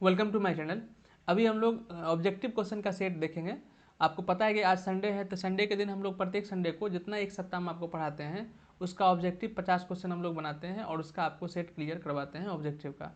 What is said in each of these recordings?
Welcome to my channel. अभी हम लोग ऑब्जेक्टिव क्वेश्चन का सेट देखेंगे। आपको पता है कि आज संडे है, तो संडे के दिन हम लोग प्रत्येक संडे को जितना एक सप्ताह में आपको पढ़ाते हैं उसका ऑब्जेक्टिव 50 क्वेश्चन हम लोग बनाते हैं और उसका आपको सेट क्लियर करवाते हैं ऑब्जेक्टिव का।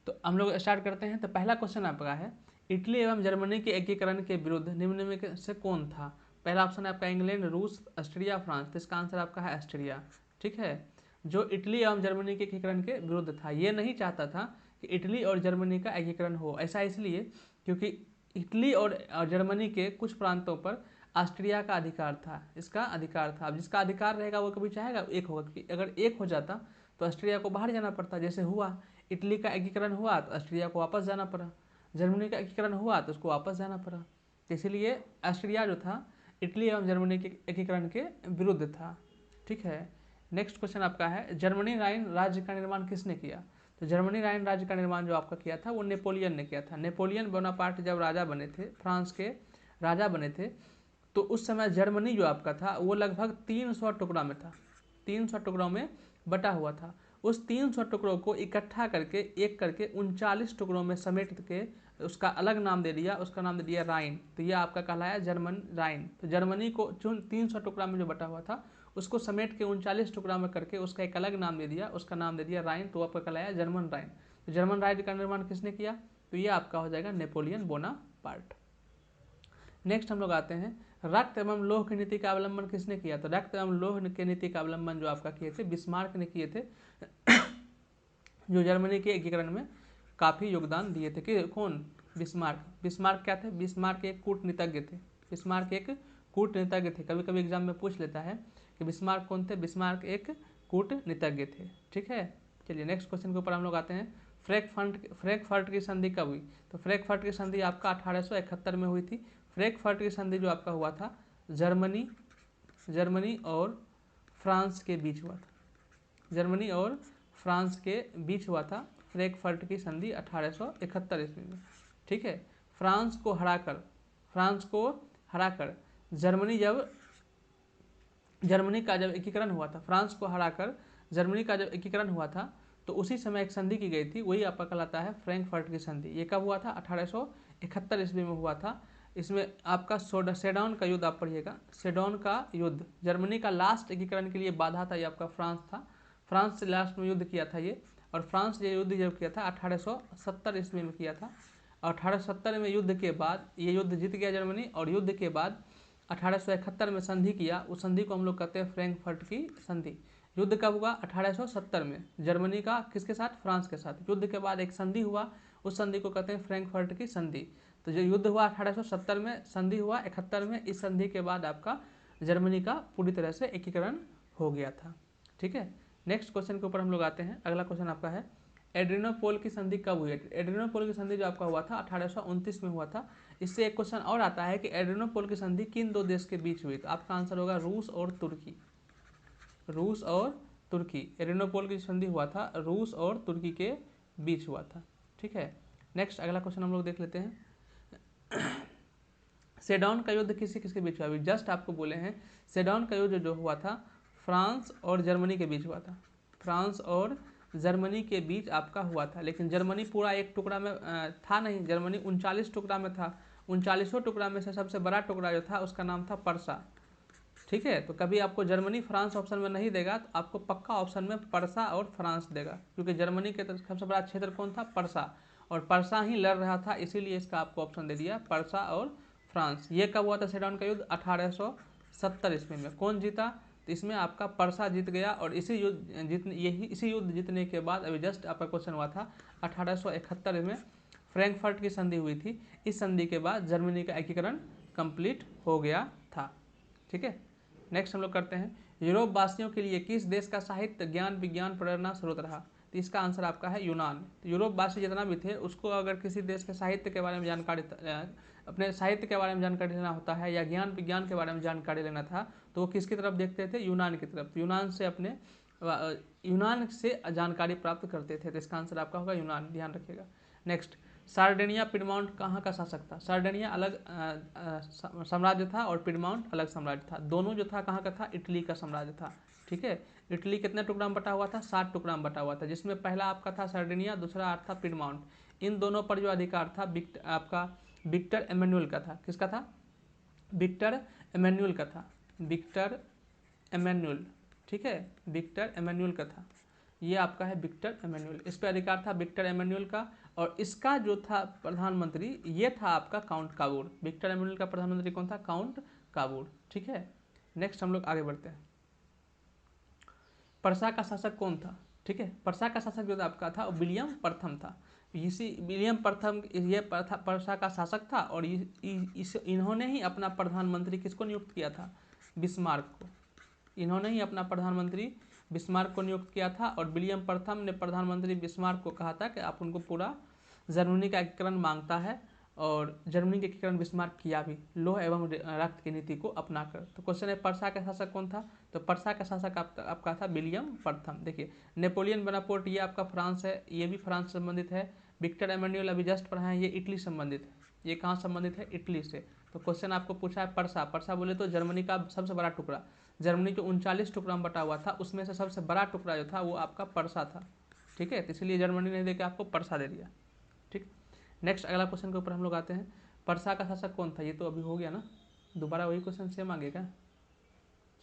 तो हम लोग स्टार्ट करते हैं। तो पहला क्वेश्चन आपका है, इटली एवं जर्मनी के एकीकरण के विरुद्ध निम्न में से कौन था? पहला ऑप्शन है आपका इंग्लैंड, रूस, ऑस्ट्रिया, फ्रांस। तो इसका आंसर आपका है ऑस्ट्रिया। ठीक है, जो इटली एवं जर्मनी के एकीकरण के विरुद्ध था, ये नहीं चाहता था कि इटली और जर्मनी का एकीकरण हो। ऐसा इसलिए क्योंकि इटली और जर्मनी के कुछ प्रांतों पर ऑस्ट्रिया का अधिकार था, इसका अधिकार था। अब जिसका अधिकार रहेगा वो कभी चाहेगा एक होगा, क्योंकि अगर एक हो जाता तो ऑस्ट्रिया को बाहर जाना पड़ता। जैसे हुआ, इटली का एकीकरण हुआ तो ऑस्ट्रिया को वापस जाना पड़ा, जर्मनी का एकीकरण हुआ तो उसको वापस जाना पड़ा। इसीलिए ऑस्ट्रिया जो था इटली एवं जर्मनी के एकीकरण के विरुद्ध था। ठीक है, नेक्स्ट क्वेश्चन आपका है, जर्मनी राइन राज्य का निर्माण किसने किया? तो जर्मनी राइन राज्य का निर्माण जो आपका किया था वो नेपोलियन ने किया था। नेपोलियन बोनापार्ट जब राजा बने थे, फ्रांस के राजा बने थे, तो उस समय जर्मनी जो आपका था वो लगभग 300 टुकड़ा में था, 300 टुकड़ों में बटा हुआ था। उस 300 टुकड़ों को इकट्ठा करके एक करके 39 टुकड़ों में समेट के उसका अलग नाम दे दिया, उसका नाम दे दिया राइन। तो ये आपका कहलाया जर्मन राइन। तो जर्मनी को 300 टुकड़ा में जो बटा हुआ था उसको समेट के 39 टुकड़ा में करके उसका एक अलग नाम दे दिया, उसका नाम दे दिया राइन। तो आपका कहलाया जर्मन राइन। तो जर्मन राज्य का निर्माण किसने किया? तो ये आपका हो जाएगा नेपोलियन बोनापार्ट। नेक्स्ट हम लोग आते हैं, रक्त एवं लौह की नीति का अवलंबन किसने किया? तो रक्त एवं लौह की नीति का अवलंबन जो आपका किए थे बिस्मार्क ने किए थे, जो जर्मनी के एकीकरण में काफ़ी योगदान दिए थे। कि कौन? बिस्मार्क। बिस्मार्क क्या थे? बिस्मार्क एक कूटनीतिज्ञ थे। बिस्मार्क एक कूटनीतिज्ञ थे। कभी कभी एग्जाम में पूछ लेता है कि बिस्मार्क कौन थे? बिस्मार्क एक कूटनीतिज्ञ थे। ठीक है, चलिए नेक्स्ट क्वेश्चन के ऊपर हम लोग आते हैं, फ्रैंकफर्ट की संधि कब हुई? तो फ्रैंकफर्ट की संधि आपका 1871 में हुई थी। फ्रैंकफर्ट की संधि जो आपका हुआ था जर्मनी और फ्रांस के बीच हुआ था। जर्मनी और फ्रांस के बीच हुआ था फ्रैंकफर्ट की संधि 1871 ईस्वी में। ठीक है, फ्रांस को हराकर जर्मनी का जब एकीकरण हुआ था, फ्रांस को हराकर जर्मनी का जब एकीकरण हुआ था तो उसी समय एक संधि की गई थी, वही आपका कहलाता है फ्रैंकफर्ट की संधि। ये कब हुआ था? 1871 ईस्वी में हुआ था। इसमें आपका सेडॉन का युद्ध आप पढ़िएगा, सेडॉन का युद्ध जर्मनी का लास्ट एकीकरण के लिए बाधा था। ये आपका फ्रांस था, फ्रांस से लास्ट में युद्ध किया था ये। और फ्रांस ये युद्ध जब किया था 1870 ईस्वी में किया था। और 1870 में युद्ध के बाद ये युद्ध जीत गया जर्मनी, और युद्ध के बाद 1871 में संधि किया। उस संधि को हम लोग कहते हैं फ्रैंकफर्ट की संधि। युद्ध कब हुआ? 1870 में, जर्मनी का किसके साथ? फ्रांस के साथ। युद्ध के बाद एक संधि हुआ, उस संधि को कहते हैं फ्रैंकफर्ट की संधि। तो जो युद्ध हुआ 1870 में, संधि हुआ 71 में, इस संधि के बाद आपका जर्मनी का पूरी तरह से एकीकरण हो गया था। ठीक है, नेक्स्ट क्वेश्चन के ऊपर हम लोग आते हैं। अगला क्वेश्चन आपका है, एड्रिनोपोल की संधि कब हुई? एड्रिनोपोल की संधि जो आपका हुआ था 1829 में हुआ था। इससे एक क्वेश्चन और आता है कि एड्रिनोपोल की संधि किन दो देश के बीच हुई? तो आपका आंसर होगा रूस और तुर्की। रूस और तुर्की, एड्रिनोपोल की संधि हुआ था रूस और तुर्की के बीच हुआ था। ठीक है, नेक्स्ट अगला क्वेश्चन हम लोग देख लेते हैं, सेडॉन का युद्ध किसी किसके बीच हुआ? जस्ट आपको बोले हैं, सेडॉन का युद्ध जो हुआ था फ्रांस और जर्मनी के बीच हुआ था। फ्रांस और जर्मनी के बीच आपका हुआ था, लेकिन जर्मनी पूरा एक टुकड़ा में था नहीं, जर्मनी 39 टुकड़ा में था। 39 टुकड़ा में से सबसे बड़ा टुकड़ा जो था उसका नाम था परसा। ठीक है, तो कभी आपको जर्मनी फ्रांस ऑप्शन में नहीं देगा, तो आपको पक्का ऑप्शन में परसा और फ्रांस देगा, क्योंकि जर्मनी के सबसे बड़ा क्षेत्र कौन था? परसा, और परसा ही लड़ रहा था, इसीलिए इसका आपको ऑप्शन दे दिया परसा और फ्रांस। ये कब हुआ था सेडॉन का युद्ध? 1870 ईस्वी में। कौन जीता? तो इसमें आपका परसा जीत गया, और इसी युद्ध जीतने के बाद अभी जस्ट आपका क्वेश्चन हुआ था 1871 में फ्रैंकफर्ट की संधि हुई थी। इस संधि के बाद जर्मनी का एकीकरण कंप्लीट हो गया था। ठीक है, नेक्स्ट हम लोग करते हैं, यूरोप वासियों के लिए किस देश का साहित्य, ज्ञान, विज्ञान, प्रेरणा स्रोत रहा? तो इसका आंसर आपका है यूनान। तो यूरोप वासी जितना भी थे, उसको अगर किसी देश के साहित्य के बारे में जानकारी, अपने साहित्य के बारे में जानकारी लेना होता है या ज्ञान विज्ञान के बारे में जानकारी लेना था, तो वो किसकी तरफ देखते थे? यूनान की तरफ। तो यूनान से जानकारी प्राप्त करते थे। तो इसका आंसर आपका होगा यूनान, ध्यान रखिएगा। नेक्स्ट, सार्डिनिया पिडमाउंट कहाँ का शासक था? सार्डिनिया अलग साम्राज्य था और पिडमाउंट अलग साम्राज्य था। दोनों जो था कहाँ का था? इटली का साम्राज्य था। ठीक है, इटली कितने टुकड़ा में बटा हुआ था? 7 टुकड़ा में बटा हुआ था, जिसमें पहला आपका था सर्डिनिया, दूसरा था पिडमाउंट। इन दोनों पर जो अधिकार था आपका विक्टर एमेनुअल का था। किसका था? विक्टर एमेनुअल का था, विक्टर एमेनुअल, ठीक है, विक्टर एमेनुअल का था। ये आपका है विक्टर एमेनुअल, इस पर अधिकार था विक्टर एमेनुअल का। और इसका जो था प्रधानमंत्री, ये था आपका काउंट काबूर। विक्टर एमेनुअल का प्रधानमंत्री कौन था? काउंट काबूर, ठीक है। नेक्स्ट हम लोग आगे बढ़ते हैं। पर्सा का शासक कौन था? ठीक है, पर्सा का शासक जो आपका था विलियम प्रथम था। इसी विलियम प्रथम ये पर्सा का शासक था, और इन्होंने ही अपना प्रधानमंत्री किसको नियुक्त किया था? बिस्मार्क को। इन्होंने ही अपना प्रधानमंत्री बिस्मार्क को नियुक्त किया था। और विलियम प्रथम ने प्रधानमंत्री बिस्मार्क को कहा था कि आप उनको पूरा जर्मनी का एकीकरण मांगता है, और जर्मनी के एकीकरण बिस्मार्क किया भी, लोह एवं रक्त की नीति को अपनाकर। तो क्वेश्चन है पर्सा का शासक कौन था? तो पर्सा का शासक आपका था विलियम प्रथम। देखिए, नेपोलियन बोनापार्ट ये आपका फ्रांस है, ये भी फ्रांस से संबंधित है। विक्टर एमेनुअल अभी जस्ट पढ़ा है, ये इटली संबंधित है। ये कहाँ संबंधित है? इटली से। तो क्वेश्चन आपको पूछा है पर्सा। पर्सा बोले तो जर्मनी का सबसे बड़ा टुकड़ा। जर्मनी जो 39 टुकड़ा में बटा हुआ था, उसमें से सबसे बड़ा टुकड़ा जो था वो आपका पर्सा था, ठीक है। तो इसलिए जर्मनी ने देकर आपको पर्सा दे दिया, ठीक। नेक्स्ट अगला क्वेश्चन के ऊपर हम लोग आते हैं। पर्सा का शासक कौन था? ये तो अभी हो गया ना, दोबारा वही क्वेश्चन सेम आगे का।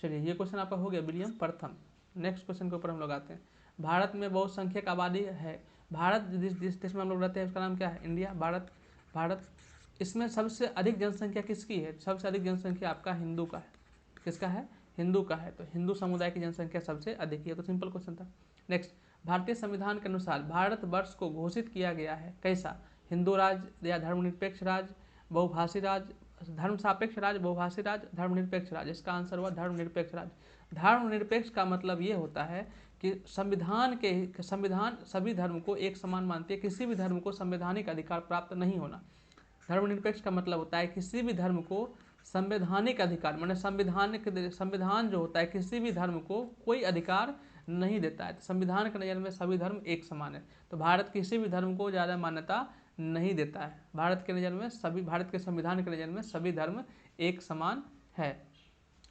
चलिए, ये क्वेश्चन आपका हो गया विलियम प्रथम। नेक्स्ट क्वेश्चन के ऊपर हम लोग आते हैं। भारत में बहुसंख्यक आबादी है। भारत जिस देश में हम लोग रहते हैं उसका नाम क्या है? इंडिया, भारत। भारत, इसमें सबसे अधिक जनसंख्या किसकी है? सबसे अधिक जनसंख्या आपका हिंदू का है। किसका है? हिंदू का है। तो हिंदू समुदाय की जनसंख्या सबसे अधिक है। तो सिंपल क्वेश्चन था। नेक्स्ट, भारतीय संविधान के अनुसार भारतवर्ष को घोषित किया गया है कैसा? हिंदू राज्य या धर्मनिरपेक्ष राज्य, बहुभाषी राज्य, धर्म सापेक्ष राज्य, बहुभाषी राज्य, धर्मनिरपेक्ष राज्य। इसका आंसर हुआ धर्मनिरपेक्ष राज्य। धर्मनिरपेक्ष का मतलब ये होता है कि संविधान सभी धर्म को एक समान मानती है, किसी भी धर्म को संवैधानिक अधिकार प्राप्त नहीं होना। धर्मनिरपेक्ष का मतलब होता है किसी भी धर्म को संवैधानिक अधिकार, माने संविधान जो होता है किसी भी धर्म को कोई अधिकार नहीं देता है। तो संविधान के नज़र में सभी धर्म एक समान है। तो भारत किसी भी धर्म को ज़्यादा मान्यता नहीं देता है। भारत के नज़र में भारत के संविधान के नज़र में सभी धर्म एक समान है।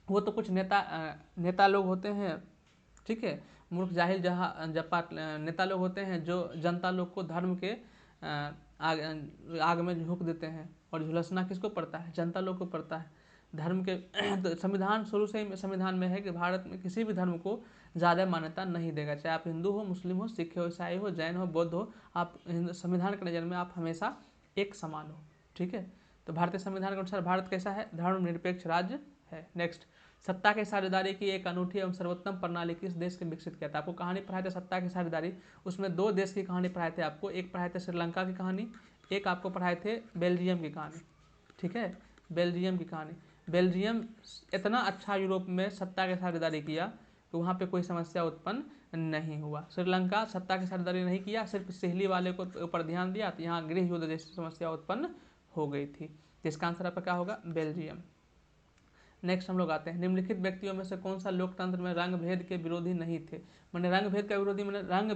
वो तो कुछ नेता लोग होते हैं, ठीक है, मूर्ख जाहिल जपा नेता लोग होते हैं जो जनता लोग को धर्म के आग में झोंक देते हैं, और झुलसना किसको पड़ता है? जनता लोग को पड़ता है। धर्म के तो संविधान शुरू से ही संविधान में है कि भारत में किसी भी धर्म को ज़्यादा मान्यता नहीं देगा, चाहे आप हिंदू हो, मुस्लिम हो, सिख हो, ईसाई हो, जैन हो, बौद्ध हो, आप संविधान के नज़र में आप हमेशा एक समान हो, ठीक है। तो भारतीय संविधान के अनुसार भारत कैसा है? धर्मनिरपेक्ष राज्य है। नेक्स्ट, सत्ता की साझेदारी की एक अनूठी एवं सर्वोत्तम प्रणाली किस देश के विकसित किया था? आपको कहानी पढ़ाए थे सत्ता की साझेदारी, उसमें 2 देश की कहानी पढ़ाए थे आपको। एक पढ़ाए थे श्रीलंका की कहानी, एक आपको पढ़ाए थे बेल्जियम की कहानी, ठीक है, बेल्जियम की कहानी। बेल्जियम इतना अच्छा यूरोप में सत्ता की साझेदारी किया कि वहाँ पे कोई समस्या उत्पन्न नहीं हुआ। श्रीलंका सत्ता की साझेदारी नहीं किया, सिर्फ सिहली वाले को ऊपर ध्यान दिया, तो यहाँ गृह युद्ध जैसी समस्या उत्पन्न हो गई थी। तो इसका आंसर आपका क्या होगा? बेल्जियम। नेक्स्ट हम लोग आते हैं, निम्नलिखित व्यक्तियों में से कौन सा लोकतंत्र में रंग भेद के विरोधी नहीं थे? मैंने रंग भेद का विरोधी, मैंने रंग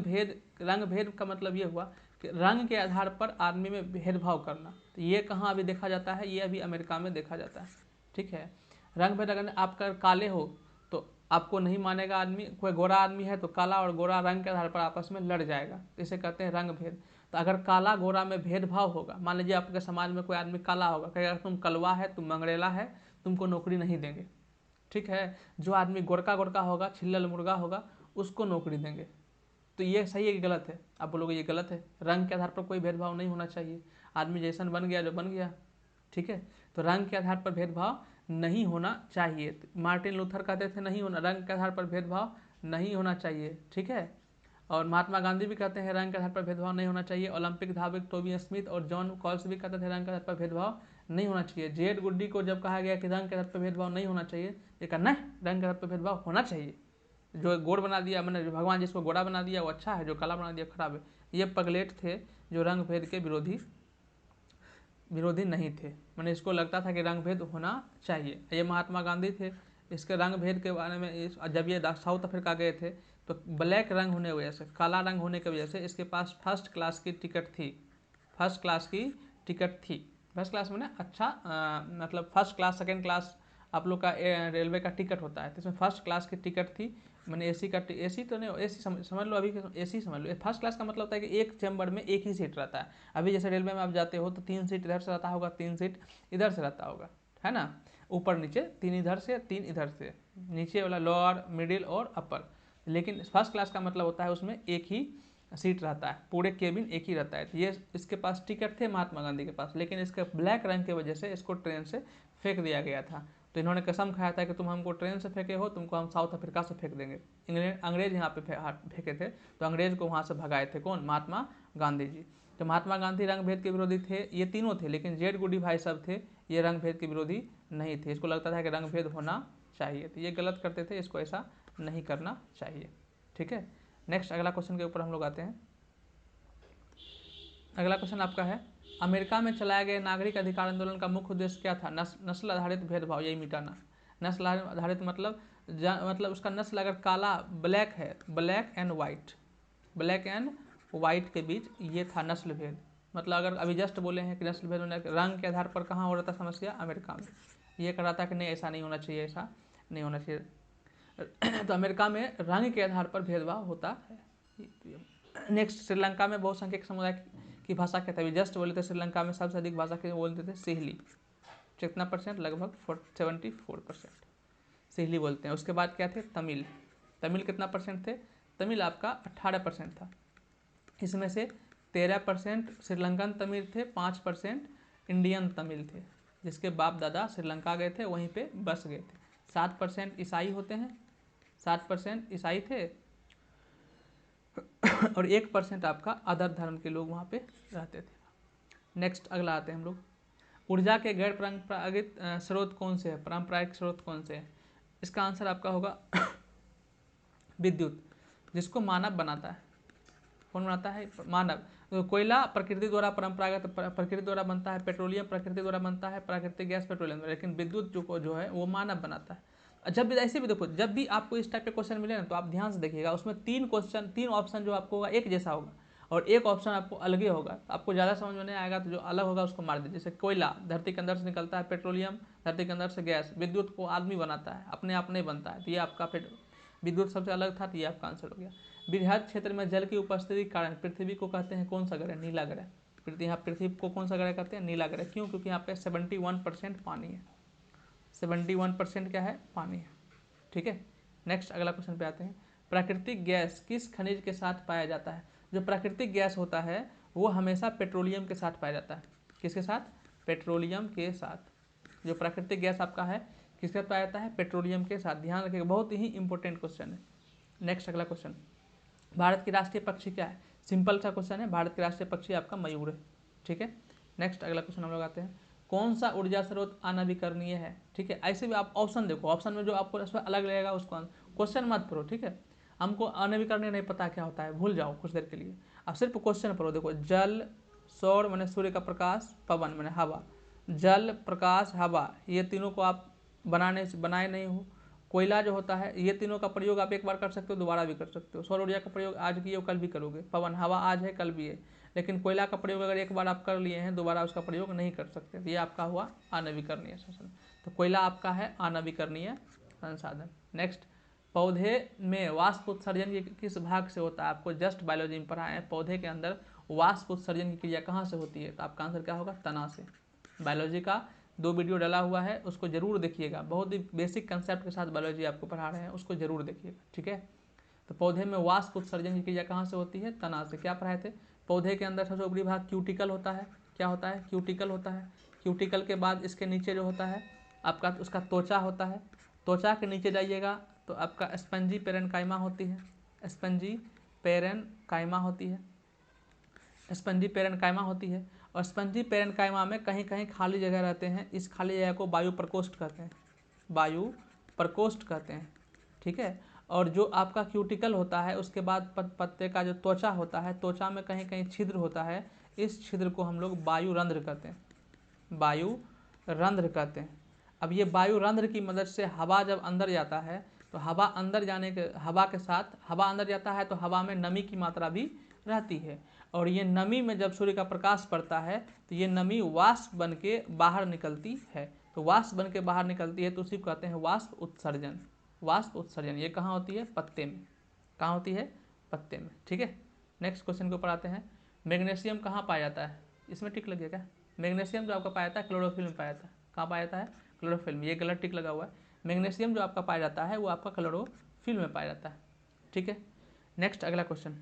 भेद का मतलब ये हुआ कि रंग के आधार पर आदमी में भेदभाव करना। तो ये कहाँ अभी देखा जाता है? ये अभी अमेरिका में देखा जाता है, ठीक है। रंग भेद, अगर आप काले हो तो आपको नहीं मानेगा आदमी, कोई गोरा आदमी है तो काला और गोरा रंग के आधार पर आपस में लड़ जाएगा, इसे कहते हैं रंग भेद। तो अगर काला गोरा में भेदभाव होगा, मान लीजिए आपके समाज में कोई आदमी काला होगा, कहेगा तुम कलवा है, तुम मंगरेला है, तुमको नौकरी नहीं देंगे, ठीक है। जो आदमी गोरका होगा, छिल्लल मुर्गा होगा, उसको नौकरी देंगे। तो ये सही है कि गलत है? आप बोलोगे ये गलत है। रंग के आधार पर कोई भेदभाव नहीं होना चाहिए, आदमी जैसन बन गया जो बन गया, ठीक है। तो रंग के आधार पर भेदभाव नहीं होना चाहिए। मार्टिन लूथर कहते थे नहीं होना, रंग के आधार पर भेदभाव नहीं होना चाहिए, ठीक है। और महात्मा गांधी भी कहते हैं रंग के आधार पर भेदभाव नहीं होना चाहिए। ओलंपिक धावक टोबी स्मिथ और जॉन कॉल्स भी कहते थे रंग के आधार पर भेदभाव नहीं होना चाहिए। जेड गुड्डी को जब कहा गया कि रंग के आधार पर भेदभाव नहीं होना चाहिए, ये कहना है रंग के आधार पर भेदभाव होना चाहिए। जो गोड़ बना दिया, मैंने भगवान जिसको गोरा बना दिया वो अच्छा है, जो काला बना दिया खराब है। ये पगलेट थे जो रंग भेद के विरोधी नहीं थे। मैंने इसको लगता था कि रंग भेद होना चाहिए। ये महात्मा गांधी थे, इसके रंग भेद के बारे में जब ये साउथ अफ्रीका गए थे तो ब्लैक रंग होने की वजह से, काला रंग होने की वजह से इसके पास फर्स्ट क्लास की टिकट थी। फर्स्ट क्लास की टिकट थी, फर्स्ट क्लास में अच्छा मतलब फर्स्ट क्लास सेकेंड क्लास आप लोग का रेलवे का टिकट होता है, तो इसमें फर्स्ट क्लास की टिकट थी। मैंने एसी का एसी तो नहीं, एसी समझ लो, अभी एसी समझ लो। फर्स्ट क्लास का मतलब होता है कि एक चैम्बर में एक ही सीट रहता है। अभी जैसे रेलवे में आप जाते हो तो 3 सीट इधर से रहता होगा, 3 सीट इधर से रहता होगा, है ना, ऊपर नीचे 3 इधर से 3 इधर से, नीचे वाला लोअर मिडिल और अपर। लेकिन फर्स्ट क्लास का मतलब होता है उसमें एक ही सीट रहता है, पूरे केबिन एक ही रहता है। तो ये इसके पास टिकट थे महात्मा गांधी के पास, लेकिन इसके ब्लैक रंग की वजह से इसको ट्रेन से फेंक दिया गया था। तो इन्होंने कसम खाया था कि तुम हमको ट्रेन से फेंके हो, तुमको हम साउथ अफ्रीका से फेंक देंगे। अंग्रेज यहाँ पे फेंके थे, तो अंग्रेज को वहाँ से भगाए थे कौन? महात्मा गांधी जी। तो महात्मा गांधी रंग भेद के विरोधी थे, ये तीनों थे, लेकिन जेड गुडी भाई साहब थे, ये रंग भेद के विरोधी नहीं थे। इसको लगता था कि रंग भेद होना चाहिए, तो ये गलत करते थे, इसको ऐसा नहीं करना चाहिए। ठीक है, नेक्स्ट अगला क्वेश्चन के ऊपर हम लोग आते हैं। अगला क्वेश्चन आपका है, अमेरिका में चलाए गए नागरिक अधिकार आंदोलन का मुख्य उद्देश्य क्या था? नस्ल आधारित भेदभाव, यही मिटाना। नस्ल आधारित मतलब उसका नस्ल अगर काला ब्लैक है, black and white, black and white के बीच, ये था नस्ल भेद। मतलब अगर अभी जस्ट बोले हैं कि नस्ल भेद होने रंग के आधार पर कहाँ हो रहा था समस्या? अमेरिका में। ये कर रहा था कि नहीं ऐसा नहीं होना चाहिए, ऐसा नहीं होना चाहिए। तो अमेरिका में रंग के आधार पर भेदभाव होता है। नेक्स्ट, श्रीलंका में बहुसंख्यक समुदाय की भाषा क्या था? जस्ट बोले थे श्रीलंका में सबसे अधिक भाषा के बोलते थे सिहली। कितना परसेंट? लगभग 74% सिहली बोलते हैं। उसके बाद क्या थे? तमिल। तमिल कितना परसेंट थे? तमिल आपका 18% था। इसमें से 13% श्रीलंकन तमिल थे, 5% इंडियन तमिल थे, जिसके बाप दादा श्रीलंका गए थे, वहीं पे बस गए थे। 7% ईसाई होते हैं, 7% ईसाई थे, और 1% आपका अदर धर्म के लोग वहाँ पे रहते थे। नेक्स्ट अगला आते हैं हम लोग, ऊर्जा के गैर परंपरागत स्रोत कौन से हैं? पारंपरिक स्रोत कौन से हैं? इसका आंसर आपका होगा विद्युत, जिसको मानव बनाता है। कौन बनाता है? मानव। तो कोयला प्रकृति द्वारा परंपरागत प्रकृति द्वारा बनता है, पेट्रोलियम प्रकृति द्वारा बनता है, प्राकृतिक गैस पेट्रोलियम, लेकिन विद्युत जो है वो मानव बनाता है। जब भी ऐसे भी देखो, जब भी आपको इस टाइप के क्वेश्चन मिले ना, तो आप ध्यान से देखिएगा, उसमें 3 ऑप्शन जो आपको होगा एक जैसा होगा, और एक ऑप्शन आपको अलग ही होगा। आपको ज़्यादा समझ में नहीं आएगा तो जो अलग होगा उसको मार दीजिए। जैसे कोयला धरती के अंदर से निकलता है, पेट्रोलियम धरती के अंदर से गैस, विद्युत को आदमी बनाता है, अपने आप नहीं बनता है। तो ये आपका विद्युत सबसे अलग था, तो ये आपका आंसर हो गया। बृहद क्षेत्र में जल की उपस्थिति के कारण पृथ्वी को कहते हैं कौन सा ग्रह? नीला ग्रह। यहाँ पृथ्वी को कौन सा ग्रह कहते हैं? नीला ग्रह। क्यों? क्योंकि यहाँ पे 71% पानी है। 71% क्या है? पानी है। ठीक है, नेक्स्ट अगला क्वेश्चन पे आते हैं, प्राकृतिक गैस किस खनिज के साथ पाया जाता है? जो प्राकृतिक गैस होता है वो हमेशा पेट्रोलियम के साथ पाया जाता है। किसके साथ? पेट्रोलियम के साथ। जो प्राकृतिक गैस आपका है किसके साथ पाया जाता है? पेट्रोलियम के साथ। ध्यान रखिएगा, बहुत ही इंपॉर्टेंट क्वेश्चन है। नेक्स्ट अगला क्वेश्चन, भारत की राष्ट्रीय पक्षी क्या है? सिंपल सा क्वेश्चन है, भारत के राष्ट्रीय पक्षी आपका मयूर है। ठीक है, नेक्स्ट अगला क्वेश्चन हम लोग आते हैं, कौन सा ऊर्जा स्रोत अनवीकरणीय है? ठीक है, ऐसे भी आप ऑप्शन देखो, ऑप्शन में जो आपको अलग लगेगा उसको क्वेश्चन मत पढ़ो। ठीक है, हमको अनवीकरणीय नहीं पता क्या होता है, भूल जाओ कुछ देर के लिए, आप सिर्फ क्वेश्चन पढ़ो। देखो, जल, सौर मैंने सूर्य का प्रकाश, पवन मैंने हवा, जल प्रकाश हवा, ये तीनों को आप बनाए नहीं हो। कोयला जो होता है, ये तीनों का प्रयोग आप एक बार कर सकते हो, दोबारा भी कर सकते हो। सौर ऊर्जा का प्रयोग आज किए हो कल भी करोगे, पवन हवा आज है कल भी है, लेकिन कोयला का प्रयोग अगर एक बार आप कर लिए हैं दोबारा उसका प्रयोग नहीं कर सकते। ये आपका हुआ अनवीकरणीय संसाधन। तो कोयला आपका है अनवीकरणीय संसाधन। नेक्स्ट, पौधे में वाष्प उत्सर्जन किस भाग से होता है? आपको जस्ट बायोलॉजी में पढ़ाए हैं, पौधे के अंदर वाष्प उत्सर्जन की क्रिया कहाँ से होती है? तो आपका आंसर क्या होगा? तना से। बायोलॉजी का 2 वीडियो डाला हुआ है, उसको जरूर देखिएगा, बहुत ही बेसिक कंसेप्ट के साथ बायोलॉजी आपको पढ़ा रहे हैं, उसको जरूर देखिएगा। ठीक है, तो पौधे में वाष्प उत्सर्जन की क्रिया कहाँ से होती है? तना से। क्या पढ़ाए थे? पौधे के अंदर सबसे ऊपरी भाग क्यूटिकल होता है। क्या होता है? क्यूटिकल होता है। क्यूटिकल के बाद इसके नीचे जो होता है आपका उसका त्वचा होता है। त्वचा के नीचे जाइएगा तो आपका स्पंजी पेरेन्काइमा होती है, स्पंजी पेरेन्काइमा होती है, स्पंजी पेरेन्काइमा होती है। और स्पंजी पेरेन्काइमा में कहीं कहीं खाली जगह रहते हैं, इस खाली जगह को वायु प्रकोष्ठ कहते हैं, वायु प्रकोष्ठ कहते हैं। ठीक है, और जो आपका क्यूटिकल होता है उसके बाद पत्ते का जो त्वचा होता है, त्वचा में कहीं कहीं छिद्र होता है, इस छिद्र को हम लोग वायु रंध्र कहते हैं, वायु रंध्र कहते हैं। अब ये वायु रंध्र की मदद से हवा जब अंदर जाता है तो हवा अंदर जाने के हवा के साथ हवा अंदर जाता है तो हवा में नमी की मात्रा भी रहती है, और ये नमी में जब सूर्य का प्रकाश पड़ता है तो ये नमी वाष्प बन के बाहर निकलती है। तो वाष्प बन के बाहर निकलती है तो उसी को कहते हैं वाष्प उत्सर्जन। वाष्प उत्सर्जन, ये कहाँ होती है? पत्ते में। कहाँ होती है? पत्ते में। ठीक है, नेक्स्ट क्वेश्चन के ऊपर आते हैं। मैग्नीशियम कहाँ पाया जाता है? इसमें टिक लगे क्या? मैग्नीशियम जो आपका पाया जाता है क्लोरोफिल में पाया जाता है। कहाँ पाया जाता है? क्लोरोफिल में। ये गलत टिक लगा हुआ है। मैग्नीशियम जो आपका पाया जाता है वो आपका क्लोरोफिल में पाया जाता है। ठीक है, नेक्स्ट अगला क्वेश्चन।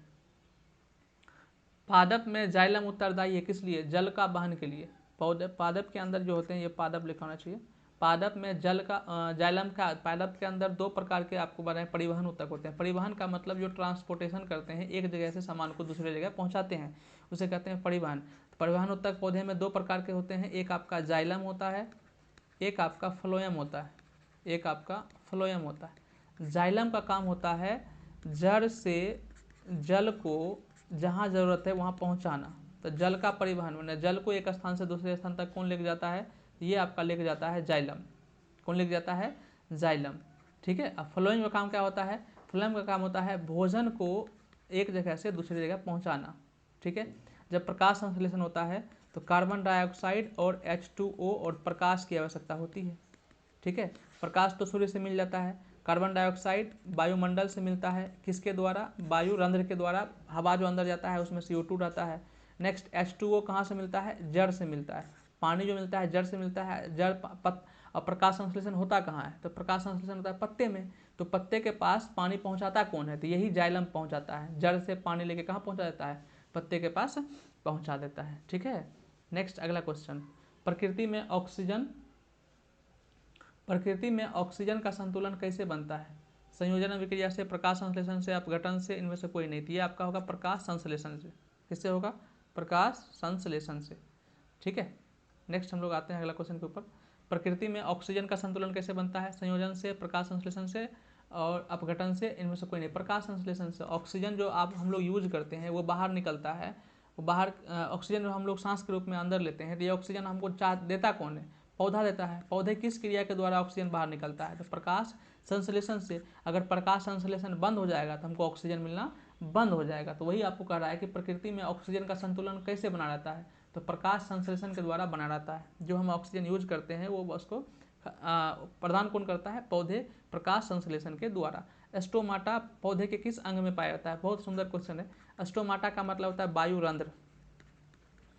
पादप में जाइलम उत्तरदायी है किस लिए? जल का वहन के लिए। पादप के अंदर जो होते हैं, ये पादप लिखा होना चाहिए। पादप में जल का जाइलम का, पादप के अंदर दो प्रकार के आपको बताएं परिवहन ऊतक होते हैं। परिवहन का मतलब जो ट्रांसपोर्टेशन करते हैं, एक जगह से सामान को दूसरे जगह पहुंचाते हैं, उसे कहते हैं परिवहन। परिवहन ऊतक पौधे में दो प्रकार के होते हैं, एक आपका जाइलम होता है, एक आपका फ्लोएम होता है। एक आपका फ्लोएम होता है। जाइलम का काम होता है जड़ से जल को जहाँ ज़रूरत है वहाँ पहुँचाना। तो जल का परिवहन मैंने जल को एक स्थान से दूसरे स्थान तक कौन लेके जाता है? ये आपका लेके जाता है जाइलम। कौन लेके जाता है? जाइलम। ठीक है, अब फ्लोएम का काम क्या होता है? फ्लोएम का काम होता है भोजन को एक जगह से दूसरी जगह पहुँचाना। ठीक है, जब प्रकाश संश्लेषण होता है तो कार्बन डाइऑक्साइड और H2O और प्रकाश की आवश्यकता होती है। ठीक है, प्रकाश तो सूर्य से मिल जाता है, कार्बन डाइऑक्साइड वायुमंडल से मिलता है, किसके द्वारा? वायु रंध्र के द्वारा। हवा जो अंदर जाता है उसमें CO2 रहता है। नेक्स्ट H2O कहाँ से मिलता है? जड़ से मिलता है। पानी जो मिलता है जड़ से मिलता है। जड़ और प्रकाश संश्लेषण होता कहाँ है? तो प्रकाश संश्लेषण होता है पत्ते में। तो पत्ते के पास पानी पहुँचाता कौन है? तो यही जाइलम पहुँचाता है। जड़ से पानी लेके कहाँ पहुँचा देता है? पत्ते के पास पहुँचा देता है। ठीक है, नेक्स्ट अगला क्वेश्चन। प्रकृति में ऑक्सीजन का संतुलन कैसे बनता है? संयोजन विक्रिया से, प्रकाश संश्लेषण से, अपघटन से, इनमें से कोई नहीं। तो ये आपका होगा प्रकाश संश्लेषण से। किससे होगा? प्रकाश संश्लेषण से। ठीक है, नेक्स्ट हम लोग आते हैं अगला क्वेश्चन के ऊपर। प्रकृति में ऑक्सीजन का संतुलन कैसे बनता है? संयोजन से, प्रकाश संश्लेषण से और अपघटन से, इनमें से कोई नहीं। प्रकाश संश्लेषण से। ऑक्सीजन जो हम लोग यूज करते हैं वो बाहर निकलता है, वो बाहर ऑक्सीजन जो हम लोग सांस के रूप में अंदर लेते हैं, तो ये ऑक्सीजन हमको देता कौन है? पौधा देता है। पौधे किस क्रिया के द्वारा ऑक्सीजन बाहर निकलता है? तो प्रकाश संश्लेषण से। अगर प्रकाश संश्लेषण बंद हो जाएगा तो हमको ऑक्सीजन मिलना बंद हो जाएगा। तो वही आपको कह रहा है कि प्रकृति में ऑक्सीजन का संतुलन कैसे बना रहता है? तो प्रकाश संश्लेषण के द्वारा बना रहता है। जो हम ऑक्सीजन यूज करते हैं वो उसको प्रदान कौन करता है? पौधे, प्रकाश संश्लेषण के द्वारा। स्टोमाटा पौधे के किस अंग में पाया जाता है? बहुत सुंदर क्वेश्चन है। स्टोमाटा का मतलब होता है वायुरंध्र।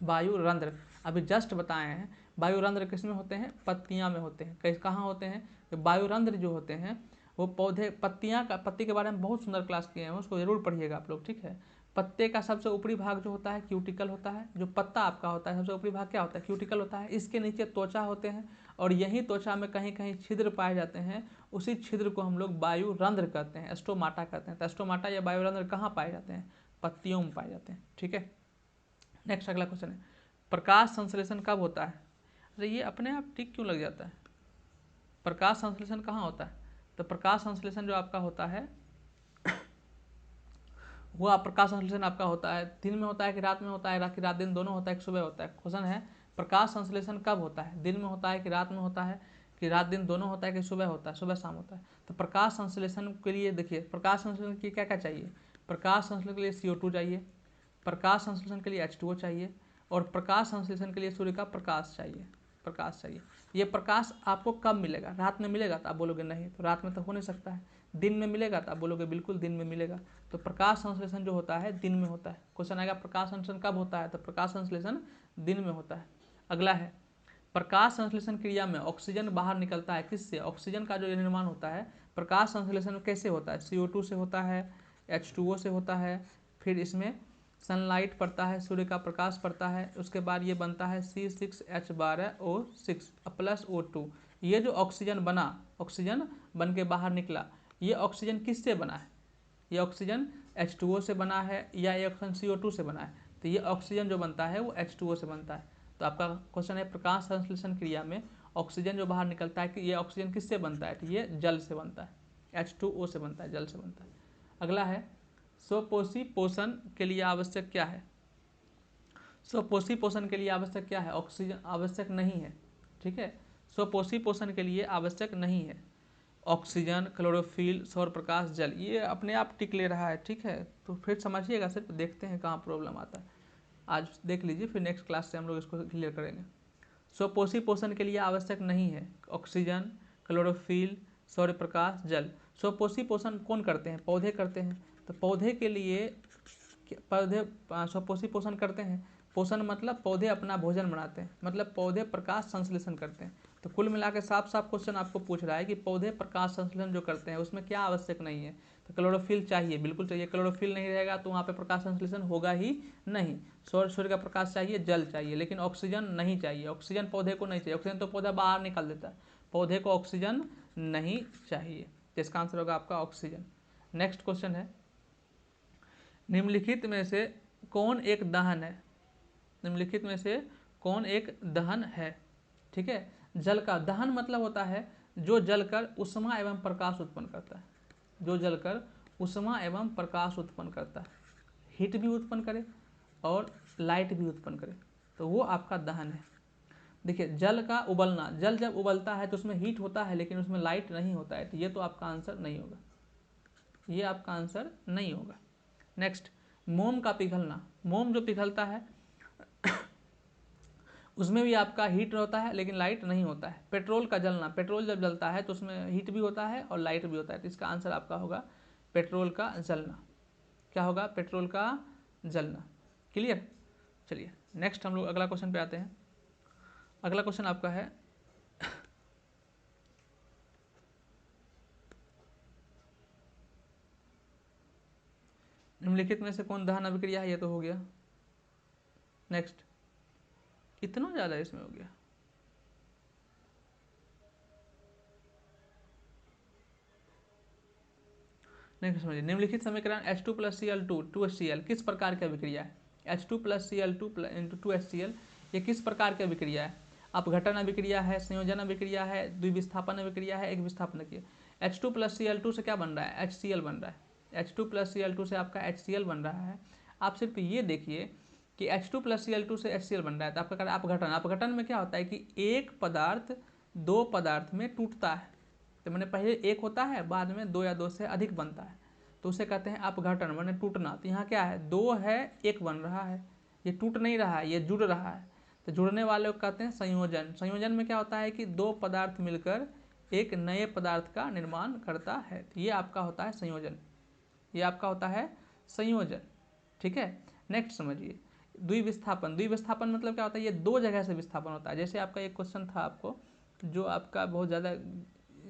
वायुरंध्र अभी जस्ट बताए हैं। वायुरंध्र किस में होते हैं? पत्तियां में होते हैं। कहाँ होते हैं? वायुरंध्र जो होते हैं वो पौधे, पत्ती के बारे में बहुत सुंदर क्लास किए हैं, उसको जरूर पढ़िएगा आप लोग। ठीक है, पत्ते का सबसे ऊपरी भाग जो होता है क्यूटिकल होता है। जो पत्ता आपका होता है सबसे ऊपरी भाग क्या होता है? क्यूटिकल होता है। इसके नीचे त्वचा होते हैं और यही त्वचा में कहीं कहीं छिद्र पाए जाते हैं। उसी छिद्र को हम लोग वायुरंध्र कहते हैं, स्टोमाटा कहते हैं। तो स्टोमाटा या वायुरंध्र कहाँ पाए जाते हैं? पत्तियों में पाए जाते हैं। ठीक है, नेक्स्ट अगला क्वेश्चन है। प्रकाश संश्लेषण कब होता है? अरे ये अपने आप टिक क्यों लग जाता है? प्रकाश संश्लेषण कहाँ होता है? तो प्रकाश संश्लेषण जो आपका होता है वो प्रकाश संश्लेषण आपका होता है दिन में होता है कि रात में होता है? कि रात दिन दोनों होता है कि सुबह होता है? क्वेश्चन है प्रकाश संश्लेषण कब होता है? दिन में होता है कि रात में होता है? कि रात दिन दोनों होता है कि सुबह होता है, सुबह शाम होता है? तो प्रकाश संश्लेषण के लिए देखिए, प्रकाश संश्लेषण के लिए क्या क्या चाहिए? प्रकाश संश्लेषण के लिए CO2 चाहिए, प्रकाश संश्लेषण के लिए H2O चाहिए और प्रकाश संश्लेषण के लिए सूर्य का प्रकाश चाहिए। प्रकाश चाहिए। ये प्रकाश आपको कब मिलेगा? रात में मिलेगा? तो आप बोलोगे नहीं, तो रात में तो हो नहीं सकता है। दिन में मिलेगा? तो आप बोलोगे बिल्कुल दिन में मिलेगा। तो प्रकाश संश्लेषण जो होता है दिन में होता है। क्वेश्चन आएगा प्रकाश संश्लेषण कब होता है? तो प्रकाश संश्लेषण दिन में होता है। अगला है, प्रकाश संश्लेषण क्रिया में ऑक्सीजन बाहर निकलता है किससे? ऑक्सीजन का जो निर्माण होता है प्रकाश संश्लेषण कैसे होता है? CO2 से होता है, H2O से होता है, फिर इसमें सनलाइट पड़ता है, सूर्य का प्रकाश पड़ता है, उसके बाद ये बनता है C6H12O6 प्लस O2। ये जो ऑक्सीजन बना, ऑक्सीजन बन के बाहर निकला, ये ऑक्सीजन किससे बना है? ये ऑक्सीजन H2O से बना है या ये ऑक्सीजन CO2 से बना है? तो ये ऑक्सीजन जो बनता है वो H2O से बनता है। तो आपका क्वेश्चन है प्रकाश संश्लेषण क्रिया में ऑक्सीजन जो बाहर निकलता है कि ये ऑक्सीजन किससे बनता है? तो ये जल से बनता है, H2O से बनता है, जल से बनता है। अगला है, स्वपोषी पोषण के लिए आवश्यक क्या है? स्वपोषी पोषण के लिए आवश्यक क्या है? ऑक्सीजन आवश्यक नहीं है। ठीक है, स्वपोषी पोषण के लिए आवश्यक नहीं है ऑक्सीजन, क्लोरोफिल, सौर प्रकाश, जल, ये अपने आप टिक ले रहा है। ठीक है, तो फिर समझिएगा, सिर्फ देखते हैं कहाँ प्रॉब्लम आता है। आज देख लीजिए, फिर नेक्स्ट क्लास से हम लोग इसको क्लियर करेंगे। स्वपोषी पोषण के लिए आवश्यक नहीं है ऑक्सीजन, क्लोरोफिल, सौर प्रकाश, जल। स्वपोषी पोषण कौन करते हैं? पौधे करते हैं। तो पौधे के लिए पौधे स्वपोषी पोषण करते हैं। पोषण मतलब पौधे अपना भोजन बनाते हैं, मतलब पौधे प्रकाश संश्लेषण करते हैं। तो कुल मिला के साफ साफ क्वेश्चन आपको पूछ रहा है कि पौधे प्रकाश संश्लेषण जो करते हैं उसमें क्या आवश्यक नहीं है? तो क्लोरोफिल चाहिए, बिल्कुल चाहिए। क्लोरोफिल नहीं रहेगा तो वहाँ पे प्रकाश संश्लेषण होगा ही नहीं। सूर्य का प्रकाश चाहिए, जल चाहिए, लेकिन ऑक्सीजन नहीं चाहिए। ऑक्सीजन पौधे को नहीं चाहिए, ऑक्सीजन तो पौधा बाहर निकाल देता है, पौधे को ऑक्सीजन नहीं चाहिए। तो इसका आंसर होगा आपका ऑक्सीजन। नेक्स्ट क्वेश्चन है, निम्नलिखित में से कौन एक दहन है? निम्नलिखित में से कौन एक दहन है? ठीक है, जल का दहन मतलब होता है जो जलकर उष्मा एवं प्रकाश उत्पन्न करता है, जो जलकर उष्मा एवं प्रकाश उत्पन्न करता है, हीट भी उत्पन्न करे और लाइट भी उत्पन्न करे, तो वो आपका दहन है। देखिए, जल का उबलना, जल जब उबलता है तो उसमें हीट होता है लेकिन उसमें लाइट नहीं होता है, तो ये तो आपका आंसर नहीं होगा, ये आपका आंसर नहीं होगा। नेक्स्ट, मोम का पिघलना। मोम जो पिघलता है उसमें भी आपका हीट होता है लेकिन लाइट नहीं होता है। पेट्रोल का जलना, पेट्रोल जब जलता है तो उसमें हीट भी होता है और लाइट भी होता है, तो इसका आंसर आपका होगा पेट्रोल का जलना। क्या होगा? पेट्रोल का जलना। क्लियर? चलिए नेक्स्ट हम लोग अगला क्वेश्चन पे आते हैं। अगला क्वेश्चन आपका है निम्नलिखित में से कौन दहन अभिक्रिया है? ये तो हो गया। नेक्स्ट, इतना ज़्यादा इसमें हो गया। नेक्स्ट समझिए, निम्नलिखित समीकरण H2 + Cl2 2HCl किस प्रकार की अभिक्रिया है? H2 + Cl2 × 2HCl ये किस प्रकार की अभिक्रिया है? अपघटन अभिक्रिया है, संयोजन अभिक्रिया है, द्विविस्थापन अभिक्रिया है, एक विस्थापन अभिक्रिया। H2 + Cl2 से क्या बन रहा है? HCl बन रहा है। H2 + Cl2 से आपका HCl बन रहा है। आप सिर्फ ये देखिए कि H2 + Cl2 से HCl बन रहा है, तो आपका क्या अपघटन। अपघटन में क्या होता है कि एक पदार्थ दो पदार्थ में टूटता है, तो मैंने पहले एक होता है, बाद में दो या दो से अधिक बनता है, तो उसे कहते हैं अपघटन, मैंने टूटना। तो यहाँ क्या है? दो है, एक बन रहा है, ये टूट नहीं रहा है, ये जुड़ रहा है, तो जुड़ने वाले को कहते हैं संयोजन। संयोजन में क्या होता है कि दो पदार्थ मिलकर एक नए पदार्थ का निर्माण करता है, तो ये आपका होता है संयोजन, ये आपका होता है संयोजन। ठीक है, नेक्स्ट समझिए, द्विविस्थापन। द्विविस्थापन मतलब क्या होता है? ये दो जगह से विस्थापन होता है। जैसे आपका एक क्वेश्चन था आपको जो आपका बहुत ज़्यादा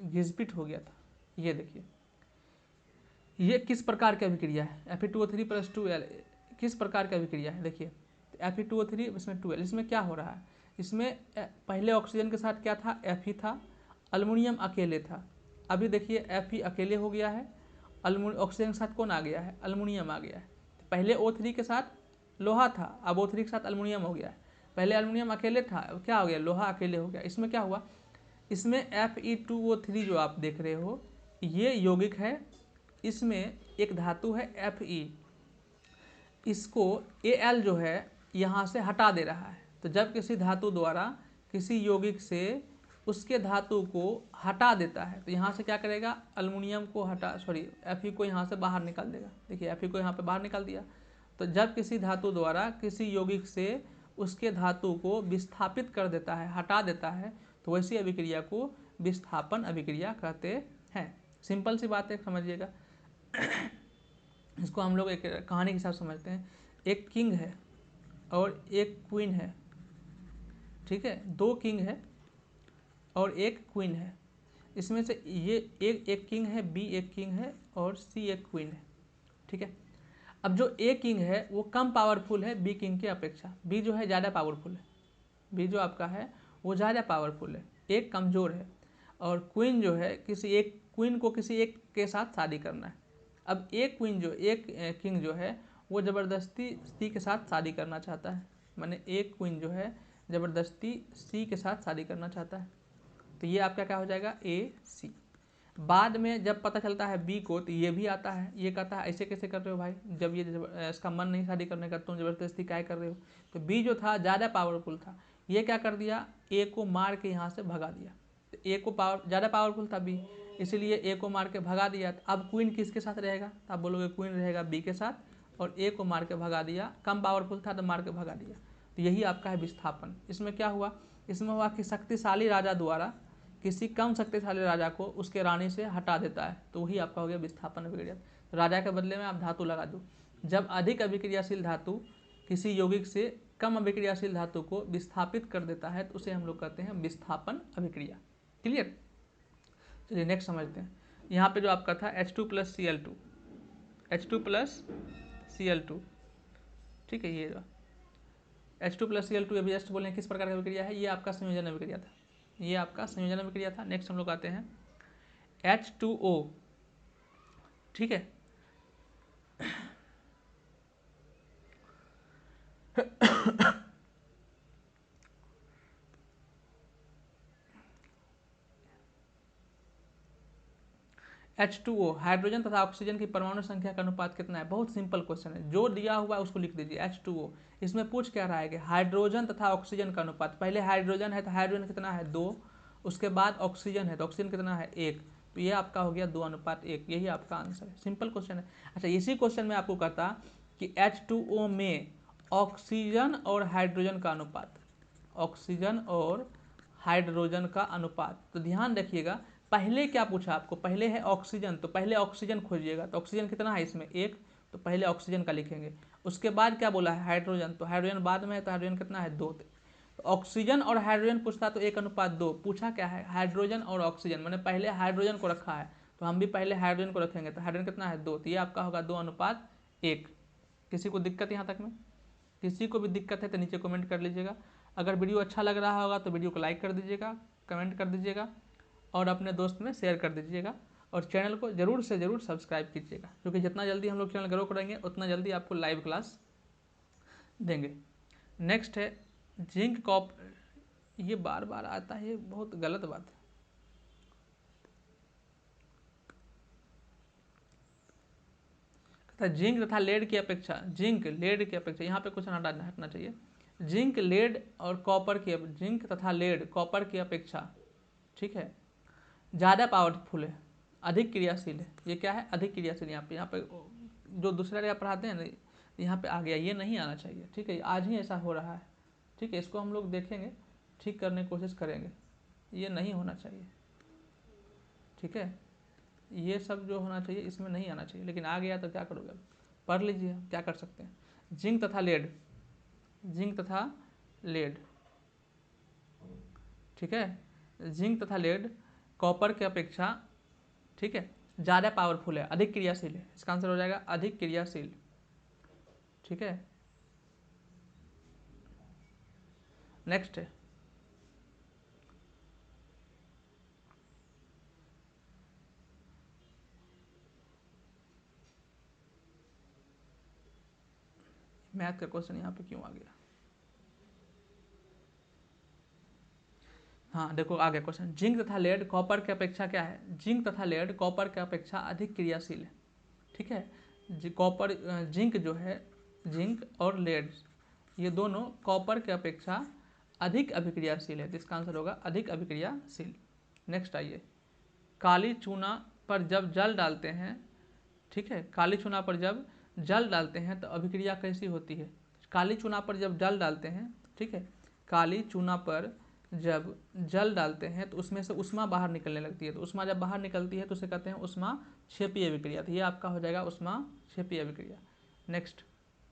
घिसपिट हो गया था, ये देखिए, ये किस प्रकार की अभिक्रिया है? Fe2O3 + 2L किस प्रकार की अभिक्रिया है? देखिए, Fe2O3 इसमें 2L, इसमें क्या हो रहा है? इसमें पहले ऑक्सीजन के साथ क्या था? Fe था, अल्युमिनियम अकेले था। अभी देखिए Fe अकेले हो गया है, ऑक्सीजन के साथ कौन आ गया है? अल्युमिनियम आ गया है। पहले O3 के साथ लोहा था, अब O3 के साथ अल्युमिनियम हो गया है। पहले अल्युमिनियम अकेले था, अब क्या हो गया? लोहा अकेले हो गया। इसमें क्या हुआ? इसमें Fe2O3 जो आप देख रहे हो ये यौगिक है, इसमें एक धातु है Fe, इसको Al जो है यहाँ से हटा दे रहा है। तो जब किसी धातु द्वारा किसी यौगिक से उसके धातु को हटा देता है तो यहाँ से क्या करेगा? अल्युमिनियम को Fe को यहाँ से बाहर निकाल देगा। देखिए Fe को यहाँ पे बाहर निकाल दिया। तो जब किसी धातु द्वारा किसी यौगिक से उसके धातु को विस्थापित कर देता है, हटा देता है, तो वैसी अभिक्रिया को विस्थापन अभिक्रिया कहते हैं। सिंपल सी बात है, समझिएगा। इसको हम लोग एक कहानी के साथ समझते हैं। एक किंग है और एक क्वीन है, ठीक है, दो किंग है और एक क्वीन है। इसमें से ये एक किंग है, बी एक किंग है और सी एक क्वीन है, ठीक है। अब जो ए किंग है वो कम पावरफुल है बी किंग की अपेक्षा, बी जो है ज़्यादा पावरफुल है, बी जो आपका है वो ज़्यादा पावरफुल है, एक कमज़ोर है। और क्वीन जो है क्वीन को किसी एक के साथ शादी करना है। अब एक किंग जो है वो ज़बरदस्ती सी के साथ शादी करना चाहता है, माने एक क्वीन जो है ज़बरदस्ती सी के साथ शादी करना चाहता है, तो ये आपका क्या हो जाएगा? ए सी। बाद में जब पता चलता है बी को तो ये भी आता है, ये कहता है ऐसे कैसे कर रहे हो भाई, जब ये इसका मन नहीं शादी करने का, तुम ज़बरदस्ती क्या कर रहे हो। तो बी जो था ज़्यादा पावरफुल था, ये क्या कर दिया? ए को मार के यहाँ से भगा दिया। तो ए को ज़्यादा पावरफुल था बी, इसीलिए ए को मार के भगा दिया। तो अब क्वीन किसके साथ रहेगा? तो आप बोलोगे क्वीन रहेगा बी के साथ, और ए को मार के भगा दिया, कम पावरफुल था तो मार के भगा दिया। तो यही आपका है विस्थापन। इसमें क्या हुआ? इसमें हुआ कि शक्तिशाली राजा द्वारा किसी कम शक्तिशाली राजा को उसके रानी से हटा देता है, तो वही आपका हो गया विस्थापन अभिक्रिया। तो राजा के बदले में आप धातु लगा दो। जब अधिक अभिक्रियाशील धातु किसी यौगिक से कम अभिक्रियाशील धातु को विस्थापित कर देता है तो उसे हम लोग कहते हैं विस्थापन अभिक्रिया। क्लियर? चलिए नेक्स्ट समझते हैं। यहाँ पे जो आपका था H2 plus Cl2, H2 plus Cl2, ठीक है, ये H2 प्लस Cl2 अभी जस्ट बोले किस प्रकार का अभिक्रिया है, ये आपका संयोजन अभिक्रिया था, ये आपका संयोजन अभिक्रिया था। नेक्स्ट हम लोग आते हैं H2O, ठीक है। H2O हाइड्रोजन तथा ऑक्सीजन की परमाणु संख्या का अनुपात कितना है? बहुत सिंपल क्वेश्चन है, जो दिया हुआ है उसको लिख दीजिए H2O। इसमें पूछ क्या रहा है कि हाइड्रोजन तथा ऑक्सीजन का अनुपात, पहले हाइड्रोजन है तो हाइड्रोजन कितना है 2, उसके बाद ऑक्सीजन है तो ऑक्सीजन कितना है 1, तो ये आपका हो गया 2:1, यही आपका आंसर है। सिंपल क्वेश्चन है। अच्छा, इसी क्वेश्चन में आपको कहता कि H2O में ऑक्सीजन और हाइड्रोजन का अनुपात, ऑक्सीजन और हाइड्रोजन का अनुपात, तो ध्यान रखिएगा पहले क्या पूछा आपको, पहले है ऑक्सीजन, तो पहले ऑक्सीजन खोजिएगा, तो ऑक्सीजन कितना है इसमें 1, तो पहले ऑक्सीजन का लिखेंगे। उसके बाद क्या बोला है हाइड्रोजन, तो हाइड्रोजन बाद में है, तो हाइड्रोजन कितना है 2, तो ऑक्सीजन और हाइड्रोजन पूछता तो 1:2, पूछा क्या है हाइड्रोजन और ऑक्सीजन, मैंने पहले हाइड्रोजन को रखा है तो हम भी पहले हाइड्रोजन को रखेंगे, तो हाइड्रोजन कितना है 2, तो ये आपका होगा 2:1। किसी को दिक्कत यहाँ तक में? किसी को भी दिक्कत है तो नीचे कमेंट कर लीजिएगा। अगर वीडियो अच्छा लग रहा होगा तो वीडियो को लाइक कर दीजिएगा, कमेंट कर दीजिएगा और अपने दोस्त में शेयर कर दीजिएगा, और चैनल को जरूर से जरूर सब्सक्राइब कीजिएगा, क्योंकि जितना जल्दी हम लोग चैनल ग्रो करेंगे उतना जल्दी आपको लाइव क्लास देंगे। नेक्स्ट है जिंक कॉप, ये बार बार आता है, ये बहुत गलत बात है। कहता जिंक तथा लेड की अपेक्षा, जिंक लेड की अपेक्षा, यहाँ पे क्वेश्चन हटना चाहिए। जिंक लेड और कॉपर की, जिंक तथा लेड कॉपर की अपेक्षा, ठीक है, ज़्यादा पावरफुल है, अधिक क्रियाशील है। ये क्या है? अधिक क्रियाशील। यहाँ पे जो दूसरा जगह पढ़ाते हैं ना, यहाँ पे आ गया, ये नहीं आना चाहिए, ठीक है, आज ही ऐसा हो रहा है, ठीक है, इसको हम लोग देखेंगे, ठीक करने की कोशिश करेंगे, ये नहीं होना चाहिए, ठीक है, ये सब जो होना चाहिए इसमें नहीं आना चाहिए, लेकिन आ गया तो क्या करोगे, पढ़ लीजिए, क्या कर सकते हैं। जिंक तथा लेड, जिंक तथा लेड, ठीक है, जिंक तथा लेड कॉपर की अपेक्षा, ठीक है, ज़्यादा पावरफुल है, अधिक क्रियाशील है, इसका आंसर हो जाएगा अधिक क्रियाशील, ठीक है। नेक्स्ट है मैथ का क्वेश्चन, यहाँ पे क्यों आ गया? हाँ देखो आ गया क्वेश्चन, जिंक तथा लेड कॉपर की अपेक्षा क्या है? जिंक तथा लेड कॉपर की अपेक्षा अधिक क्रियाशील है, ठीक है। कॉपर, जिंक जो है, जिंक और लेड ये दोनों कॉपर की अपेक्षा अधिक अभिक्रियाशील है, तो इसका आंसर होगा अधिक अभिक्रियाशील। नेक्स्ट आइए, काली चूना पर जब जल डालते हैं, ठीक है, काली चूना पर जब जल डालते हैं तो अभिक्रिया कैसी होती है? काली चूना पर जब जल डालते हैं, ठीक है, काली चूना पर जब जल डालते हैं तो उसमें से उष्मा बाहर निकलने लगती है, तो उष्मा जब बाहर निकलती है तो उसे कहते हैं उष्मा क्षेपीय अभिक्रिया, तो ये आपका हो जाएगा उष्मा क्षेपीय अभिक्रिया। नेक्स्ट,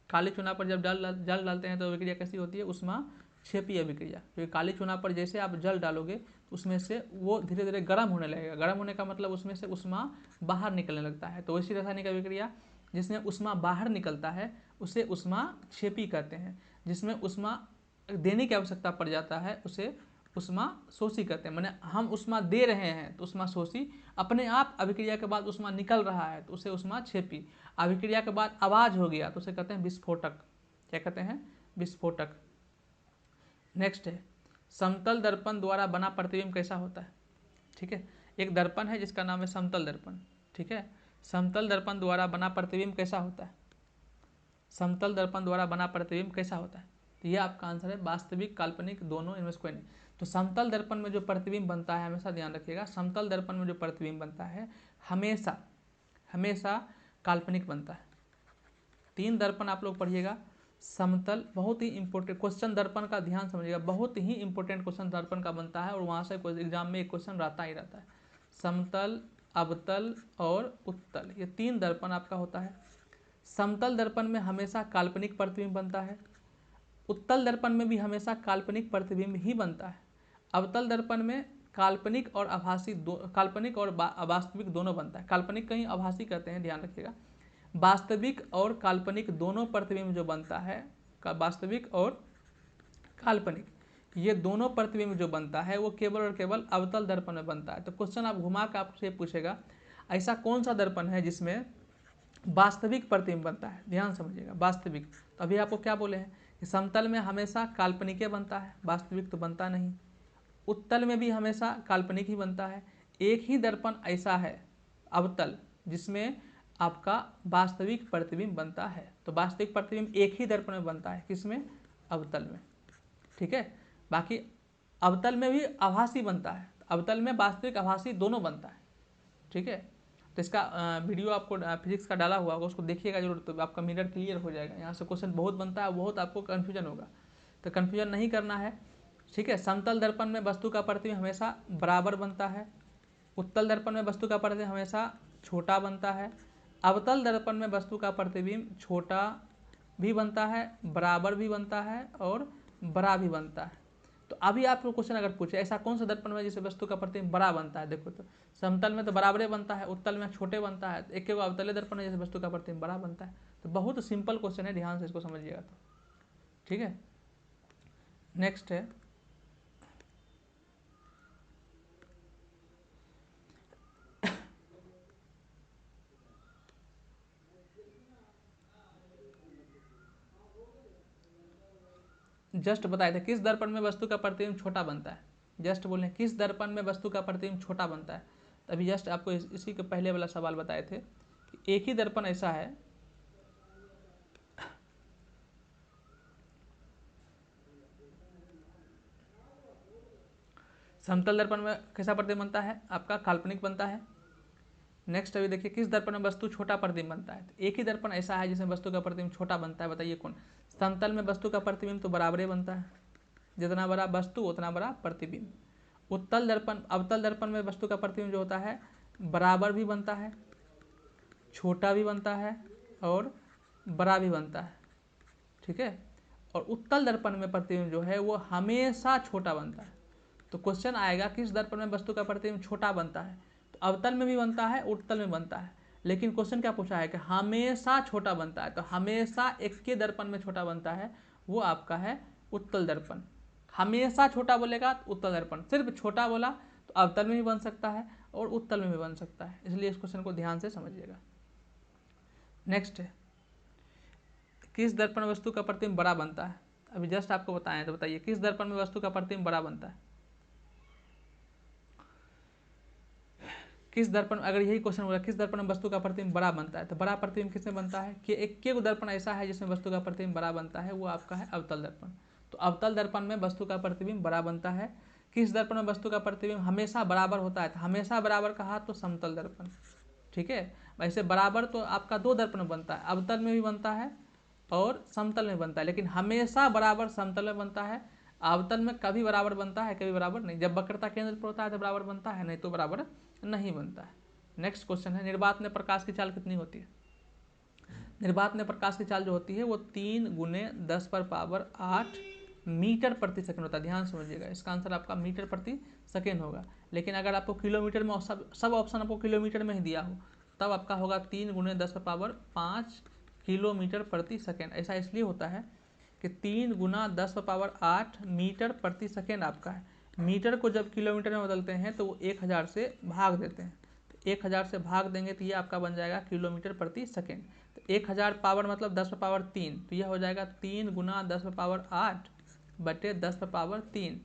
काली चूना पर जब जल डालते हैं तो अभिक्रिया कैसी होती है? उष्मा क्षेपीय अभिक्रिया, क्योंकि काली चूना पर जैसे आप जल डालोगे तो उसमें से वो धीरे धीरे गर्म होने लगेगा, गर्म होने का मतलब उसमें से उष्मा बाहर निकलने लगता है, तो वैसी रासायनिक अभिक्रिया जिसमें उष्मा बाहर निकलता है उसे उष्मा क्षेपी कहते हैं, जिसमें उष्मा देने की आवश्यकता पड़ जाता है उसे उष्मा शोषी कहते हैं। माने हम उष्मा दे रहे हैं तो उष्मा शोषी, अपने आप अभिक्रिया के बाद उष्मा निकल रहा है तो उसे उष्मा क्षेपी, अभिक्रिया के बाद आवाज हो गया तो उसे कहते हैं विस्फोटक। क्या कहते हैं? विस्फोटक। नेक्स्ट है, समतल दर्पण द्वारा बना प्रतिबिंब कैसा होता है? ठीक है, एक दर्पण है जिसका नाम है समतल दर्पण, ठीक है, समतल दर्पण द्वारा बना प्रतिबिंब कैसा होता है? समतल दर्पण द्वारा बना प्रतिबिंब कैसा होता है? तो ये आपका आंसर है वास्तविक काल्पनिक दोनों, इनमें से कोई नहीं। तो समतल दर्पण में जो प्रतिबिंब बनता है, हमेशा ध्यान रखिएगा, समतल दर्पण में जो प्रतिबिंब बनता है हमेशा हमेशा काल्पनिक बनता है। 3 दर्पण आप लोग पढ़िएगा, समतल, बहुत ही इंपॉर्टेंट क्वेश्चन दर्पण का ध्यान समझिएगा, बहुत ही इंपॉर्टेंट क्वेश्चन दर्पण का बनता है और वहाँ से एग्जाम में एक क्वेश्चन रहता ही रहता है। समतल, अवतल और उत्तल, ये 3 दर्पण आपका होता है। समतल दर्पण में हमेशा काल्पनिक प्रतिबिंब बनता है, उत्तल दर्पण में भी हमेशा काल्पनिक प्रतिबिंब ही बनता है। अवतल दर्पण में काल्पनिक और आभासी काल्पनिक और वास्तविक दोनों बनता है। काल्पनिक कहीं आभासी कहते हैं, ध्यान रखिएगा। वास्तविक और काल्पनिक दोनों प्रतिबिंब जो बनता है, वास्तविक और काल्पनिक, ये दोनों प्रतिबिंब जो बनता है वो केवल और केवल अवतल दर्पण में बनता है। तो क्वेश्चन आप घुमा कर आपसे पूछेगा ऐसा कौन सा दर्पण है जिसमें वास्तविक प्रतिबिंब बनता है। ध्यान समझिएगा, वास्तविक। तो अभी आपको क्या बोले हैं कि समतल में हमेशा काल्पनिक बनता है, वास्तविक तो बनता नहीं। उत्तल में भी हमेशा काल्पनिक ही बनता है। एक ही दर्पण ऐसा है अवतल जिसमें आपका वास्तविक प्रतिबिंब बनता है। तो वास्तविक प्रतिबिंब एक ही दर्पण में बनता है, किसमें? अवतल में। ठीक है। बाकी अवतल में भी आभासी बनता है, अवतल में वास्तविक आभासी दोनों बनता है। ठीक है। तो इसका वीडियो आपको फिजिक्स का डाला हुआ होगा, उसको देखिएगा जरूर, तो आपका मिरर क्लियर हो जाएगा। यहाँ से क्वेश्चन बहुत बनता है, बहुत आपको कन्फ्यूजन होगा, तो कन्फ्यूजन नहीं करना है। ठीक है। समतल दर्पण में वस्तु का प्रतिबिंब हमेशा बराबर बनता है, उत्तल दर्पण में वस्तु का प्रतिबिंब हमेशा छोटा बनता है, अवतल दर्पण में वस्तु का प्रतिबिंब छोटा भी बनता है, बराबर भी बनता है और बड़ा भी बनता है। तो अभी आपको क्वेश्चन अगर पूछे ऐसा कौन सा दर्पण में जिसे वस्तु का प्रतिबिंब बड़ा बनता है, देखो तो समतल में तो बराबरे बनता है, उत्तल में छोटे बनता है, एक अवतले दर्पण में जैसे वस्तु का प्रतिबिंब बड़ा बनता है। तो बहुत सिंपल क्वेश्चन है, ध्यान से इसको समझिएगा। तो ठीक है। नेक्स्ट है जस्ट बताए थे किस दर्पण में वस्तु का प्रतिबिंब छोटा बनता है। जस्ट बोले किस दर्पण में वस्तु का प्रतिबिंब छोटा बनता है। तो अभी जस्ट आपको इसी के पहले वाला सवाल बताए थे कि एक ही दर्पण ऐसा है समतल दर्पण में कैसा प्रतिबिंब बनता है, आपका काल्पनिक बनता है। नेक्स्ट अभी देखिए किस दर्पण में वस्तु छोटा प्रतिबिंब बनता है। तो एक ही दर्पण ऐसा है जिसमें वस्तु का प्रतिबिंब छोटा बनता है, बताइए कौन। समतल में वस्तु का प्रतिबिंब तो बराबरे बनता है, जितना बड़ा वस्तु उतना बड़ा प्रतिबिंब। उत्तल दर्पण अवतल दर्पण में वस्तु का प्रतिबिंब जो होता है बराबर भी बनता है, छोटा भी बनता है और बड़ा भी बनता है। ठीक है। और उत्तल दर्पण में प्रतिबिंब जो है वो हमेशा छोटा बनता है। तो क्वेश्चन आएगा किस दर्पण में वस्तु का प्रतिबिंब छोटा बनता है। तो अवतल में भी बनता है, उत्तल में बनता है, लेकिन क्वेश्चन क्या पूछा है कि हमेशा छोटा बनता है। तो हमेशा एक के दर्पण में छोटा बनता है, वो आपका है उत्तल दर्पण। हमेशा छोटा बोलेगा तो उत्तल दर्पण, सिर्फ छोटा बोला तो अवतल में भी बन सकता है और उत्तल में भी बन सकता है, इसलिए इस क्वेश्चन को ध्यान से समझिएगा। नेक्स्ट है किस दर्पण में वस्तु का प्रतिबिंब बड़ा बनता है। अभी जस्ट आपको बताएं, तो बताइए किस दर्पण में वस्तु का प्रतिबिंब बड़ा बनता है। किस दर्पण, अगर यही क्वेश्चन होगा किस दर्पण में वस्तु का प्रतिबिंब बड़ा बनता है, तो बड़ा प्रतिबिंब किसमें बनता है कि एक के दर्पण ऐसा है जिसमें वस्तु का प्रतिबिंब बड़ा बनता है, वो आपका है अवतल दर्पण। तो अवतल दर्पण में वस्तु का प्रतिबिंब बड़ा बनता है। किस दर्पण में वस्तु का प्रतिबिंब हमेशा बराबर होता है, तो हमेशा बराबर कहा तो समतल दर्पण। ठीक है। वैसे बराबर तो आपका 2 दर्पण में बनता है, अवतल में भी बनता है और समतल में बनता है, लेकिन हमेशा बराबर समतल में बनता है। अवतल में कभी बराबर बनता है, कभी बराबर नहीं। जब वक्रता केंद्र पर होता है तो बराबर बनता है, नहीं तो बराबर नहीं बनता है। नेक्स्ट क्वेश्चन है निर्वात में प्रकाश की चाल कितनी होती है। निर्वात में प्रकाश की चाल जो होती है वो 3 × 10⁻8 मीटर प्रति सेकंड होता है। ध्यान समझिएगा, इसका आंसर आपका मीटर प्रति सेकंड होगा। लेकिन अगर आपको किलोमीटर में सब ऑप्शन आपको किलोमीटर में ही दिया हो तब आपका होगा 3 × 10⁻5 किलोमीटर प्रति सेकंड। ऐसा इसलिए होता है कि 3 × 10⁸ मीटर प्रति सेकंड आपका है। मीटर को जब किलोमीटर में बदलते हैं तो वो 1000 से भाग देते हैं, तो 1000 से भाग देंगे तो ये आपका बन जाएगा किलोमीटर प्रति सेकंड। तो 1000 पावर मतलब 10⁻3, तो यह हो जाएगा 3 × 10⁸ बटे 10⁻3।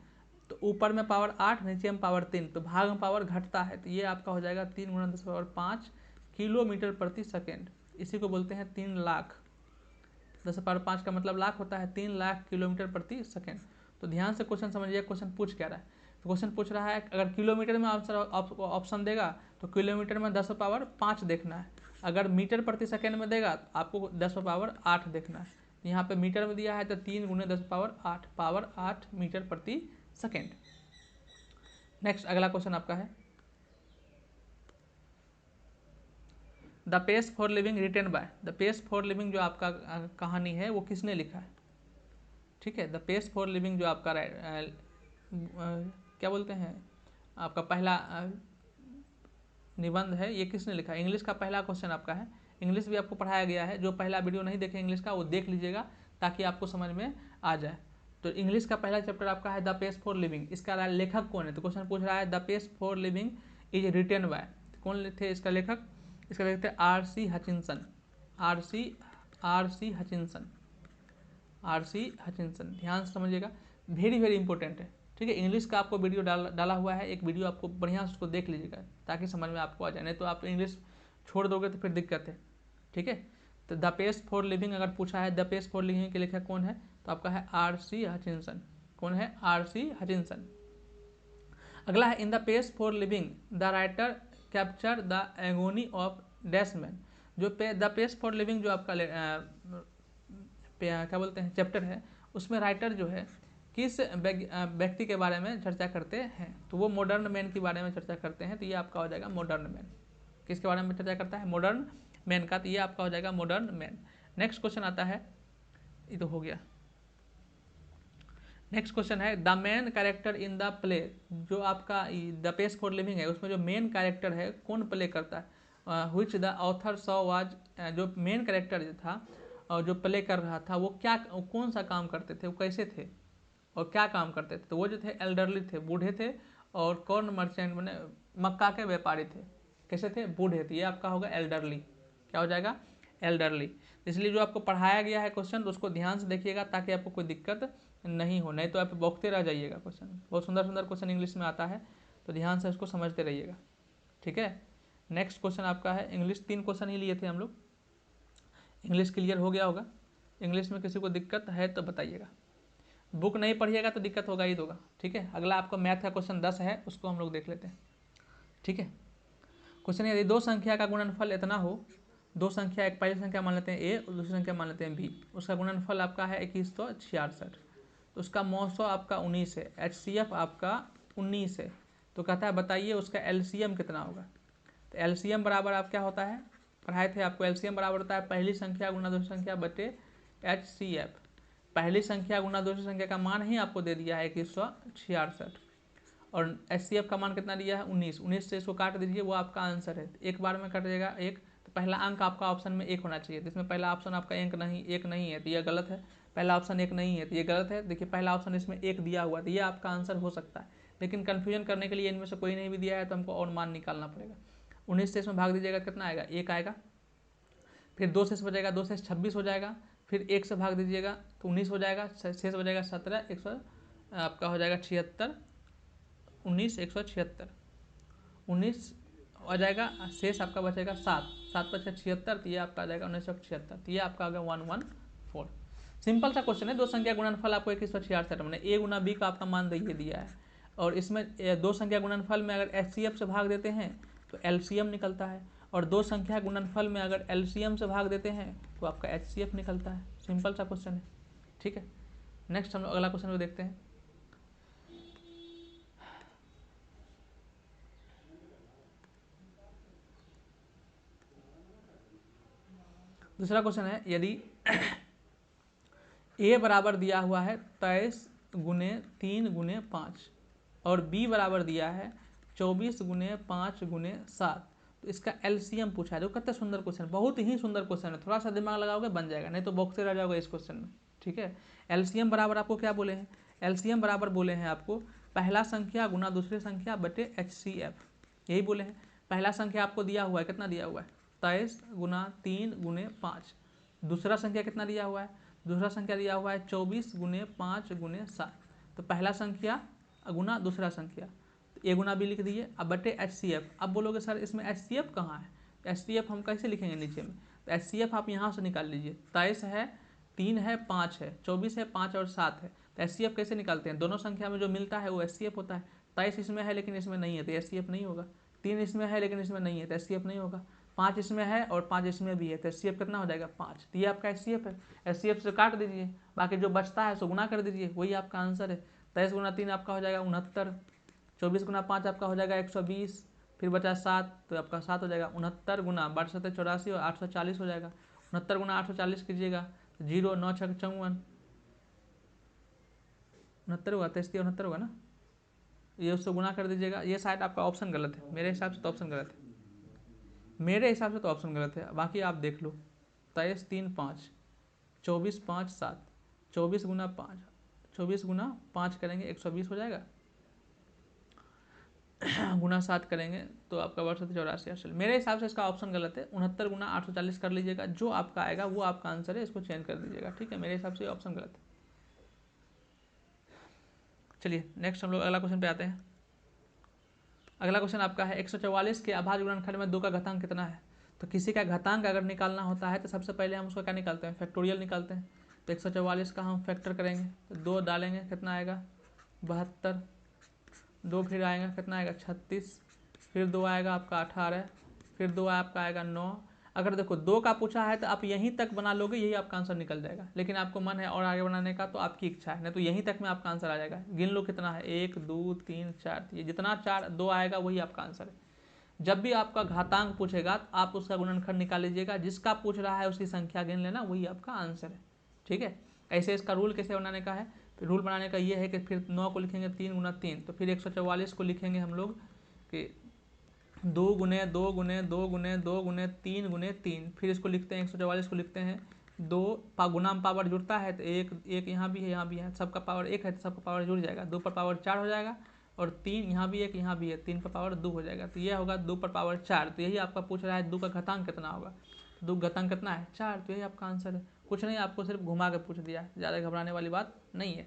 तो ऊपर में पावर 8, नीचे में पावर 3, तो भाग में पावर घटता है, तो ये आपका हो जाएगा 3 × 10⁻5 किलोमीटर प्रति सेकंड। इसी को बोलते हैं 3 लाख। 10⁻5 का मतलब लाख होता है, 3 लाख किलोमीटर प्रति सेकंड। तो ध्यान से क्वेश्चन समझिए, क्वेश्चन पूछ क्या रहा है। तो क्वेश्चन पूछ रहा है अगर किलोमीटर में आंसर ऑप्शन देगा तो किलोमीटर में 10⁻5 देखना है, अगर मीटर प्रति सेकंड में देगा तो आपको 10⁻8 देखना है। यहाँ पे मीटर में दिया है तो 3 × 10⁸ पावर 8 मीटर प्रति सेकेंड। नेक्स्ट अगला क्वेश्चन आपका है, the pace for living written by, the pace for living जो आपका कहानी है वो किसने लिखा है? ठीक है, द पेस फॉर लिविंग जो आपका क्या बोलते हैं आपका पहला निबंध है, ये किसने लिखा है? इंग्लिश का पहला क्वेश्चन आपका है, इंग्लिश भी आपको पढ़ाया गया है। जो पहला वीडियो नहीं देखे इंग्लिश का वो देख लीजिएगा ताकि आपको समझ में आ जाए। तो इंग्लिश का पहला चैप्टर आपका है द पेस फॉर लिविंग, इसका लेखक कौन है? तो क्वेश्चन पूछ रहा है the pace for living is written by, कौन थे इसका लेखक? इसका लेखक थे R.C. Hutchinson, R.C. हचिंसन। ध्यान से समझिएगा, वेरी इंपॉर्टेंट है। ठीक है, इंग्लिश का आपको वीडियो डाला हुआ है, एक वीडियो आपको बढ़िया से उसको देख लीजिएगा ताकि समझ में आपको आ जाए, नहीं तो आप इंग्लिश छोड़ दोगे तो फिर दिक्कत है। ठीक है, तो द पेस फॉर लिविंग अगर पूछा है द पेस फॉर लिविंग के लेखक कौन है तो आपका है R.C. हचिंसन। कौन है? R.C. हचिंसन। अगला है in the pace for living the writer capture the agony of डैशमैन। जो द पेस फॉर लिविंग जो आपका क्या बोलते हैं चैप्टर है, उसमें राइटर जो है किस व्यक्ति के बारे में चर्चा करते हैं? तो वो मॉडर्न मैन के बारे में चर्चा करते हैं, तो ये आपका हो जाएगा मॉडर्न मैन। किसके बारे में चर्चा करता है? मॉडर्न मैन का, तो ये आपका हो जाएगा मॉडर्न मैन। नेक्स्ट क्वेश्चन आता है, ये तो हो गया। नेक्स्ट क्वेश्चन है the main character in the play, जो आपका द पेस फॉर लिविंग है उसमें जो मेन कैरेक्टर है कौन प्ले करता है? Which the author saw was, जो मेन कैरेक्टर जो था और जो प्ले कर रहा था वो क्या, कौन सा काम करते थे, वो कैसे थे और क्या काम करते थे? तो वो जो थे एल्डरली थे, बूढ़े थे, और कॉर्न मर्चेंट मैंने मक्का के व्यापारी थे। कैसे थे? बूढ़े थे। ये आपका होगा एल्डरली। क्या हो जाएगा? एल्डरली। इसलिए जो आपको पढ़ाया गया है क्वेश्चन तो उसको ध्यान से देखिएगा ताकि आपको कोई दिक्कत नहीं हो, नहीं तो आप बौखते रह जाइएगा। क्वेश्चन बहुत सुंदर क्वेश्चन इंग्लिश में आता है, तो ध्यान से उसको समझते रहिएगा। ठीक है, नेक्स्ट क्वेश्चन आपका है, इंग्लिश 3 क्वेश्चन ही लिए थे हम लोग। इंग्लिश क्लियर हो गया होगा। इंग्लिश में किसी को दिक्कत है तो बताइएगा, बुक नहीं पढ़िएगा तो दिक्कत होगा ही होगा। ठीक है, अगला आपका मैथ का क्वेश्चन 10 है, उसको हम लोग देख लेते हैं। ठीक है, क्वेश्चन यदि दो संख्या का गुणनफल इतना हो, दो संख्या, एक पहली संख्या मान लेते हैं ए और दूसरी संख्या मान लेते हैं बी, उसका गुणनफल आपका है 2166, तो उसका मौसो आपका 19 है, HCF आपका 19 है, तो कहता है बताइए उसका LCM कितना होगा? तो LCM बराबर आप क्या होता है, पढ़ाए थे आपको, LCM बराबर होता है पहली संख्या गुना दूसरी संख्या बटे HCF। पहली संख्या गुना दूसरी संख्या का मान ही आपको दे दिया है 2166 और HCF का मान कितना दिया है 19 से इसको काट दीजिए, वो आपका आंसर है। एक बार में कट जाएगा एक, तो पहला अंक आपका ऑप्शन में 1 होना चाहिए, इसमें पहला ऑप्शन आपका एक नहीं है, तो यह गलत है। पहला ऑप्शन 1 नहीं है तो ये गलत है। देखिए पहला ऑप्शन इसमें 1 दिया हुआ, तो ये आपका आंसर हो सकता है, लेकिन कन्फ्यूजन करने के लिए इनमें से कोई नहीं भी दिया है तो हमको और मान निकालना पड़ेगा। 19 से इसमें भाग दीजिएगा कितना आएगा? 1 आएगा। फिर 2 से बचेगा, 2 से 26 हो जाएगा। फिर 1 से भाग दीजिएगा तो 19 हो जाएगा, 6 से बचेगा 17, 100 आपका हो जाएगा 76, 19 176, 19 हो जाएगा, शेष आपका बचेगा 7, 7 बचा 76, तो ये आपका आ जाएगा 1976, तो ये आपका आ गया 114। सिंपल सा क्वेश्चन है, दो संख्या गुणनफल आपको 2166 मैंने ए गुना बी का आपका मान दिया है, और इसमें दो संख्या गुणनफल में अगर HCF से भाग देते हैं तो LCM निकलता है, और दो संख्या गुणनफल में अगर LCM से भाग देते हैं तो आपका HCF निकलता है। सिंपल सा क्वेश्चन है। ठीक है, नेक्स्ट हम लोग अगला क्वेश्चन को देखते हैं। दूसरा क्वेश्चन है, यदि A बराबर दिया हुआ है 23 गुने 3 गुने 5 और B बराबर दिया है 24 गुने 5 गुने 7, तो इसका LCM पूछा है। जो कितना सुंदर क्वेश्चन, बहुत ही सुंदर क्वेश्चन है, थोड़ा सा दिमाग लगाओगे बन जाएगा, नहीं तो बॉक्स से रह जाओगे इस क्वेश्चन में। ठीक है, LCM बराबर आपको क्या बोले हैं? LCM बराबर बोले हैं आपको पहला संख्या गुना दूसरी संख्या बटे HCF, यही बोले हैं। पहला संख्या आपको दिया हुआ है, कितना दिया हुआ है? 23 गुना 3 गुने 5। दूसरा संख्या कितना दिया हुआ है? दूसरा संख्या दिया हुआ है 24 गुने 5 गुने 7। तो पहला संख्या गुना दूसरा संख्या, तो ए गुना बी लिख दीजिए। अब बटे HCF, अब बोलोगे सर इसमें HCF कहाँ है? HCF हम कैसे लिखेंगे नीचे में? तो HCF आप यहाँ से निकाल लीजिए। 23 है, 3 है, 5 है, 24 है, 5 और 7 है, तो HCF कैसे निकालते हैं? दोनों संख्या में जो मिलता है वो HCF होता है। 23 इसमें है लेकिन इसमें नहीं है तो HCF नहीं होगा। 3 इसमें है लेकिन इसमें नहीं है तो HCF नहीं होगा। 5 इसमें है और 5 इसमें भी है, तो HCF कितना हो जाएगा 5। तो ये आपका HCF है, HCF से काट दीजिए, बाकी जो बचता है उसको गुना कर दीजिए, वही आपका आंसर है। 23 गुना 3 आपका हो जाएगा 69, 24 गुना 5 आपका हो जाएगा 120, फिर बचा 7 तो आपका 7 हो जाएगा 69 गुना 12 7 84 और 840 हो जाएगा। 69 गुना 840 कीजिएगा, 0 9 6 54, 69 होगा, 23 69 होगा ना, ये उससे गुना कर दीजिएगा। ये शायद आपका ऑप्शन गलत है, मेरे हिसाब से तो ऑप्शन गलत है, मेरे हिसाब से तो ऑप्शन गलत है, बाकी आप देख लो। 23 3 5, 24 5 7, 24 गुना 5, 24 गुना 5 करेंगे 120 हो जाएगा, गुना 7 करेंगे तो आपका वर्ष 84 चल। मेरे हिसाब से इसका ऑप्शन गलत है, 69 गुना 840 कर लीजिएगा, जो आपका आएगा वो आपका आंसर है, इसको चेंज कर दीजिएगा, ठीक है। मेरे हिसाब से ऑप्शन गलत है। चलिए नेक्स्ट हम लोग अगला क्वेश्चन पे आते हैं। अगला क्वेश्चन आपका है 144 के अभाज्य गुणनखंड में 2 का घातांक कितना है। तो किसी का घातांक अगर निकालना होता है तो सबसे पहले हम उसका क्या निकालते हैं, फैक्टोरियल निकालते हैं। तो 144 का हम फैक्टर करेंगे तो 2 डालेंगे, कितना आएगा 72, 2 फिर आएगा कितना आएगा 36, फिर 2 आएगा आपका 18, फिर 2 आपका आएगा 9। अगर देखो 2 का पूछा है तो आप यहीं तक बना लोगे, यही आपका आंसर निकल जाएगा। लेकिन आपको मन है और आगे बनाने का तो आपकी इच्छा है, नहीं तो यहीं तक में आपका आंसर आ जाएगा। गिन लो कितना है, 1 2 3 4, ये जितना 4 2 आएगा वही आपका आंसर है। जब भी आपका घातांक पूछेगा तो आप उसका गुणनखंड निकाल लीजिएगा, जिसका पूछ रहा है उसकी संख्या गिन लेना, वही आपका आंसर है, ठीक है। ऐसे इसका रूल कैसे बनाने का है, तो रूल बनाने का ये है कि फिर 9 को लिखेंगे 3 गुना 3, तो फिर 144 को लिखेंगे हम लोग कि 2 गुने 2 गुने 2 गुने 2 गुने 3 गुने 3, फिर इसको लिखते हैं 144 को लिखते हैं 2 गुना में पावर जुड़ता है तो एक एक यहाँ भी है यहाँ भी है, सबका पावर 1 है तो सबका पावर जुड़ जाएगा, 2 पर पावर 4 हो जाएगा, और 3 यहाँ भी एक यहाँ भी है, 3 पर पावर 2 हो जाएगा, तो यह होगा 2 पर पावर 4। तो यही आपका पूछ रहा है 2 का घातांक कितना होगा, 2 का घातांक कितना है 4, तो यही आपका आंसर है। कुछ नहीं, आपको सिर्फ घुमा के पूछ दिया, ज़्यादा घबराने वाली बात नहीं है।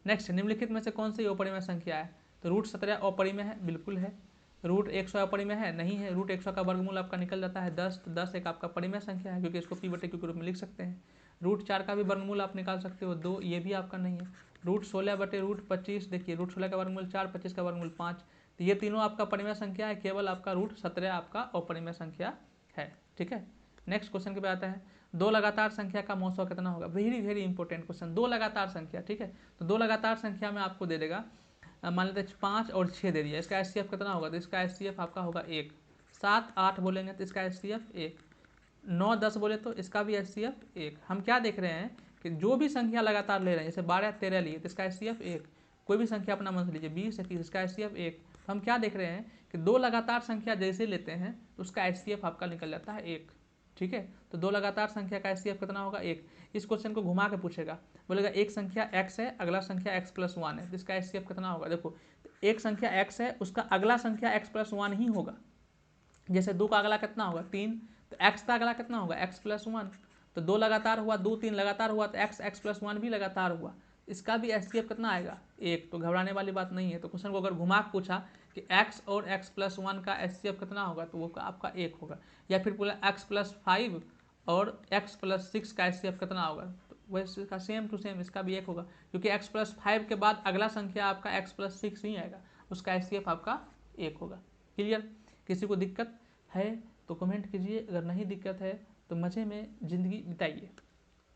नेक्स्ट, निम्नलिखित में से कौन सी अपरिमेय संख्या है। तो रूट 17 अपरिमेय है, बिल्कुल है। रूट 100 अपरिमेय है, नहीं है। रूट 100 का वर्गमूल आपका निकल जाता है 10, तो 10 एक आपका परिमेय संख्या है, क्योंकि इसको p/q के रूप में लिख सकते हैं। रूट 4 का भी वर्गमूल आप निकाल सकते हो 2, ये भी आपका नहीं है। रूट 16/√25, देखिए रूट 16 का वर्गमूल 4, 25 का वर्गमूल 5, तो ये तीनों आपका परिमेय संख्या है, केवल आपका रूट 17 आपका अपरिमेय संख्या है, ठीक है। नेक्स्ट क्वेश्चन के पे आता है, 2 लगातार संख्या का मौसम कितना होगा। वेरी वेरी इंपॉर्टेंट क्वेश्चन, 2 लगातार संख्या, ठीक है। तो 2 लगातार संख्या में आपको दे देगा, मान लेते हैं 5 और 6 दे दिया, इसका HCF कितना होगा, तो इसका HCF आपका होगा 1। 7 8 बोलेंगे तो इसका HCF 1। 9 10 बोले तो इसका भी HCF 1। हम क्या देख रहे हैं कि जो भी संख्या लगातार ले रहे हैं, जैसे 12 13 लिए तो इसका HCF 1। कोई भी संख्या अपना मन से लीजिए 20 21, इसका HCF 1। तो हम क्या देख रहे हैं कि 2 लगातार संख्या जैसे लेते हैं तो उसका HCF आपका निकल जाता है 1, ठीक है। तो 2 लगातार संख्या का HCF कितना होगा 1। इस क्वेश्चन को घुमा के पूछेगा, बोलेगा एक संख्या x है, अगला संख्या x+1 है, तो इसका HCF कितना होगा। देखो एक संख्या x है, उसका अगला संख्या x+1 ही होगा। जैसे 2 का अगला कितना होगा 3, तो x का अगला कितना होगा x+1। तो 2 लगातार हुआ, 2 3 लगातार हुआ तो x+1 भी लगातार हुआ, इसका भी HCF कितना आएगा 1। तो घबराने वाली बात नहीं है। तो क्वेश्चन को अगर घुमा के पूछा कि x और x+1 का HCF कितना होगा, तो वो आपका 1 होगा। या फिर बोला x+5 और x+6 का HCF कितना होगा, तो वैसे इसका सेम टू सेम इसका भी 1 होगा, क्योंकि x+5 के बाद अगला संख्या आपका x+6 ही आएगा, उसका HCF आपका 1 होगा। क्लियर। किसी को दिक्कत है तो कमेंट कीजिए, अगर नहीं दिक्कत है तो मज़े में ज़िंदगी बिताइए,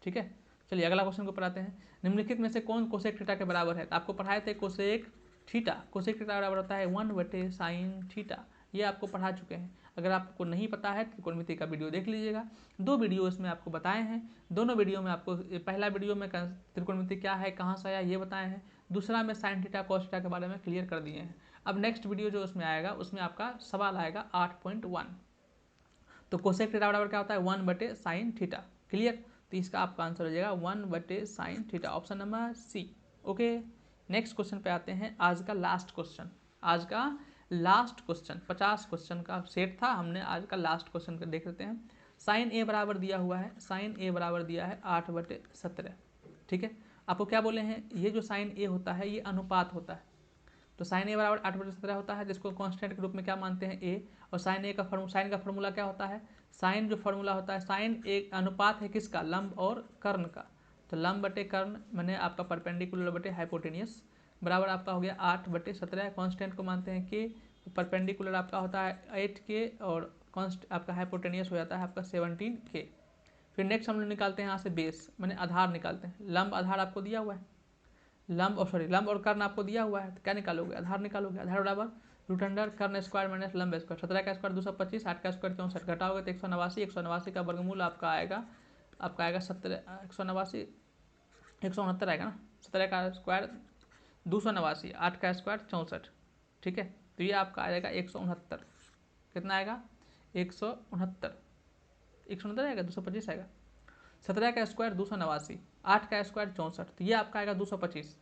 ठीक है। चलिए अगला क्वेश्चन को पढ़ाते हैं। निम्नलिखित में से कौन कोसेक थीटा के बराबर है। तो आपको पढ़ाए थे कोसेक थीटा, कोसेक थीटा बराबर होता है 1/sin थीटा, ये आपको पढ़ा चुके हैं। अगर आपको नहीं पता है त्रिकोणमिति का वीडियो देख लीजिएगा, 2 वीडियो इसमें आपको बताए हैं। दोनों वीडियो में आपको, पहला वीडियो में त्रिकोणमिति क्या है, कहाँ से आया, ये बताए हैं। दूसरा में साइन थीटा कॉस थीटा के बारे में क्लियर कर दिए हैं। अब नेक्स्ट वीडियो जो उसमें आएगा उसमें आपका सवाल आएगा 8.1। तो कोसेक थीटा बराबर क्या होता है 1/sin थीटा। क्लियर। तो इसका आपका आंसर हो जाएगा 1/sin theta, option number C. Okay next question पे आते हैं। आज का लास्ट क्वेश्चन, आज का लास्ट क्वेश्चन, 50 क्वेश्चन का सेट था, हमने आज का लास्ट क्वेश्चन का देख लेते हैं। साइन ए बराबर दिया हुआ है, साइन ए बराबर दिया है 8/17, ठीक है। आपको क्या बोले हैं, ये जो साइन ए होता है ये अनुपात होता है। तो साइन ए बराबर 8/17 होता है, जिसको कांस्टेंट के रूप में क्या मानते हैं ए। और साइन ए का साइन का फॉर्मूला क्या होता है, साइन जो फॉर्मूला होता है, साइन एक अनुपात है किसका, लंब और कर्ण का। तो लंब बटे कर्ण मैंने आपका परपेंडिकुलर बटे हाइपोटेनियस, बराबर आपका हो गया 8/17। कांस्टेंट को मानते हैं के, परपेंडिकुलर आपका होता है 8 के और आपका हाइपोटेनियस हो जाता है आपका 17K। फिर नेक्स्ट हम लोग निकालते हैं यहाँ से बेस, मैंने आधार निकालते हैं। लंब आधार आपको दिया हुआ है, लंब और कर्ण आपको दिया हुआ है, तो क्या निकालोगे, आधार निकालोगे। आधार बराबर रूट अंडर कर्ण स्क्वायर माइनस लंब स्क्वायर, 17 का स्क्वायर 225, 8 का स्क्वायर 64, घटाओगे तो 189, 189 का वर्गमूल आपका आएगा 17, 189, 169 आएगा ना। 17 का स्क्वायर 289, 8 का स्क्वायर 64, ठीक है। तो ये आपका आएगा 169, कितना आएगा 169 आएगा, 225 आएगा। 17 का स्क्वायर 289, 8 का स्क्वायर 64, तो ये आपका आएगा 225,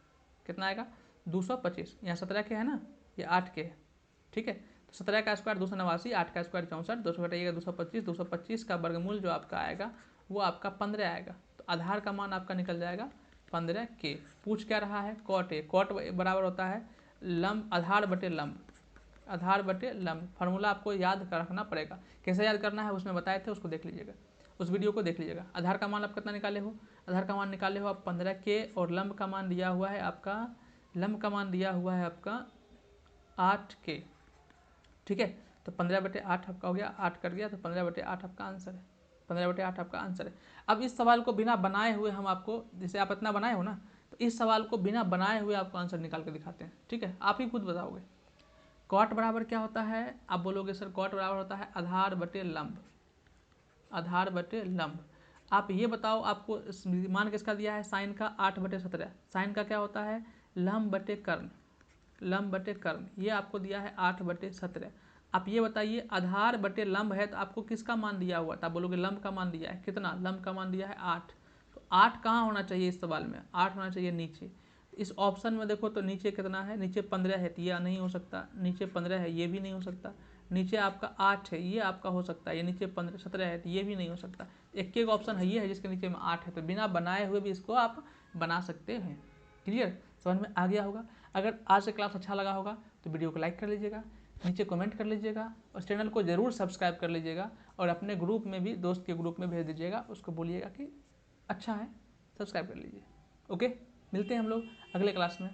कितना आएगा 225। यहाँ 17 के है ना, ये 8 के है, ठीक है। तो 17 का स्क्वायर 289, 8 का स्क्वायर 64, 200 घटाइएगा 225, 225 का वर्गमूल जो आपका आएगा वो आपका 15 आएगा। तो आधार का मान आपका निकल जाएगा 15K। पूछ क्या रहा है, कॉट ए, कॉट बराबर होता है लंब आधार बटे लंब, आधार बटे लंब। फार्मूला आपको याद रखना पड़ेगा, कैसे याद करना है उसमें बताए थे, उसको देख लीजिएगा, उस वीडियो को देख लीजिएगा। आधार का मान आप कितना निकाले हो, आधार का मान निकाले हो आप 15K, और लंब का मान दिया हुआ है आपका, लंब का मान दिया हुआ है आपका 8K, ठीक है। तो 15/8 आपका हो गया, 8 कट गया, तो 15/8 आपका आंसर है, 15/8 आपका आंसर है। अब इस सवाल को बिना बनाए हुए हम आपको, जैसे आप इतना बनाए हो ना, तो इस सवाल को बिना बनाए हुए आपको आंसर निकाल के दिखाते हैं, ठीक है। आप ही खुद बताओगे कॉट बराबर क्या होता है, आप बोलोगे सर कॉट बराबर होता है आधार बटे लंब, आधार बटे लंब। आप ये बताओ, आपको मान किसका दिया है, साइन का 8/17, साइन का क्या होता है लंब बटे कर्ण, लंब बटे कर्ण, ये आपको दिया है 8/17। आप ये बताइए आधार बटे लंब है तो आपको किसका मान दिया हुआ था, आप बोलोगे लंब का मान दिया है, कितना, लंब का मान दिया है 8। तो 8 कहाँ होना चाहिए इस सवाल में, 8 होना चाहिए नीचे। इस ऑप्शन में देखो तो नीचे कितना है, नीचे 15 है, तो ये नहीं हो सकता, नीचे 15 है, ये भी नहीं हो सकता, नीचे आपका 8 है, ये आपका हो सकता है, ये नीचे 17 है, तो ये भी नहीं हो सकता। एक एक ऑप्शन है, ये है जिसके नीचे में 8 है, तो बिना बनाए हुए भी इसको आप बना सकते हैं। क्लियर, समझ में आ गया होगा। अगर आज का क्लास अच्छा लगा होगा तो वीडियो को लाइक कर लीजिएगा, नीचे कमेंट कर लीजिएगा, और चैनल को ज़रूर सब्सक्राइब कर लीजिएगा, और अपने ग्रुप में भी, दोस्त के ग्रुप में भेज दीजिएगा, उसको बोलिएगा कि अच्छा है, सब्सक्राइब कर लीजिए। ओके, मिलते हैं हम लोग अगले क्लास में।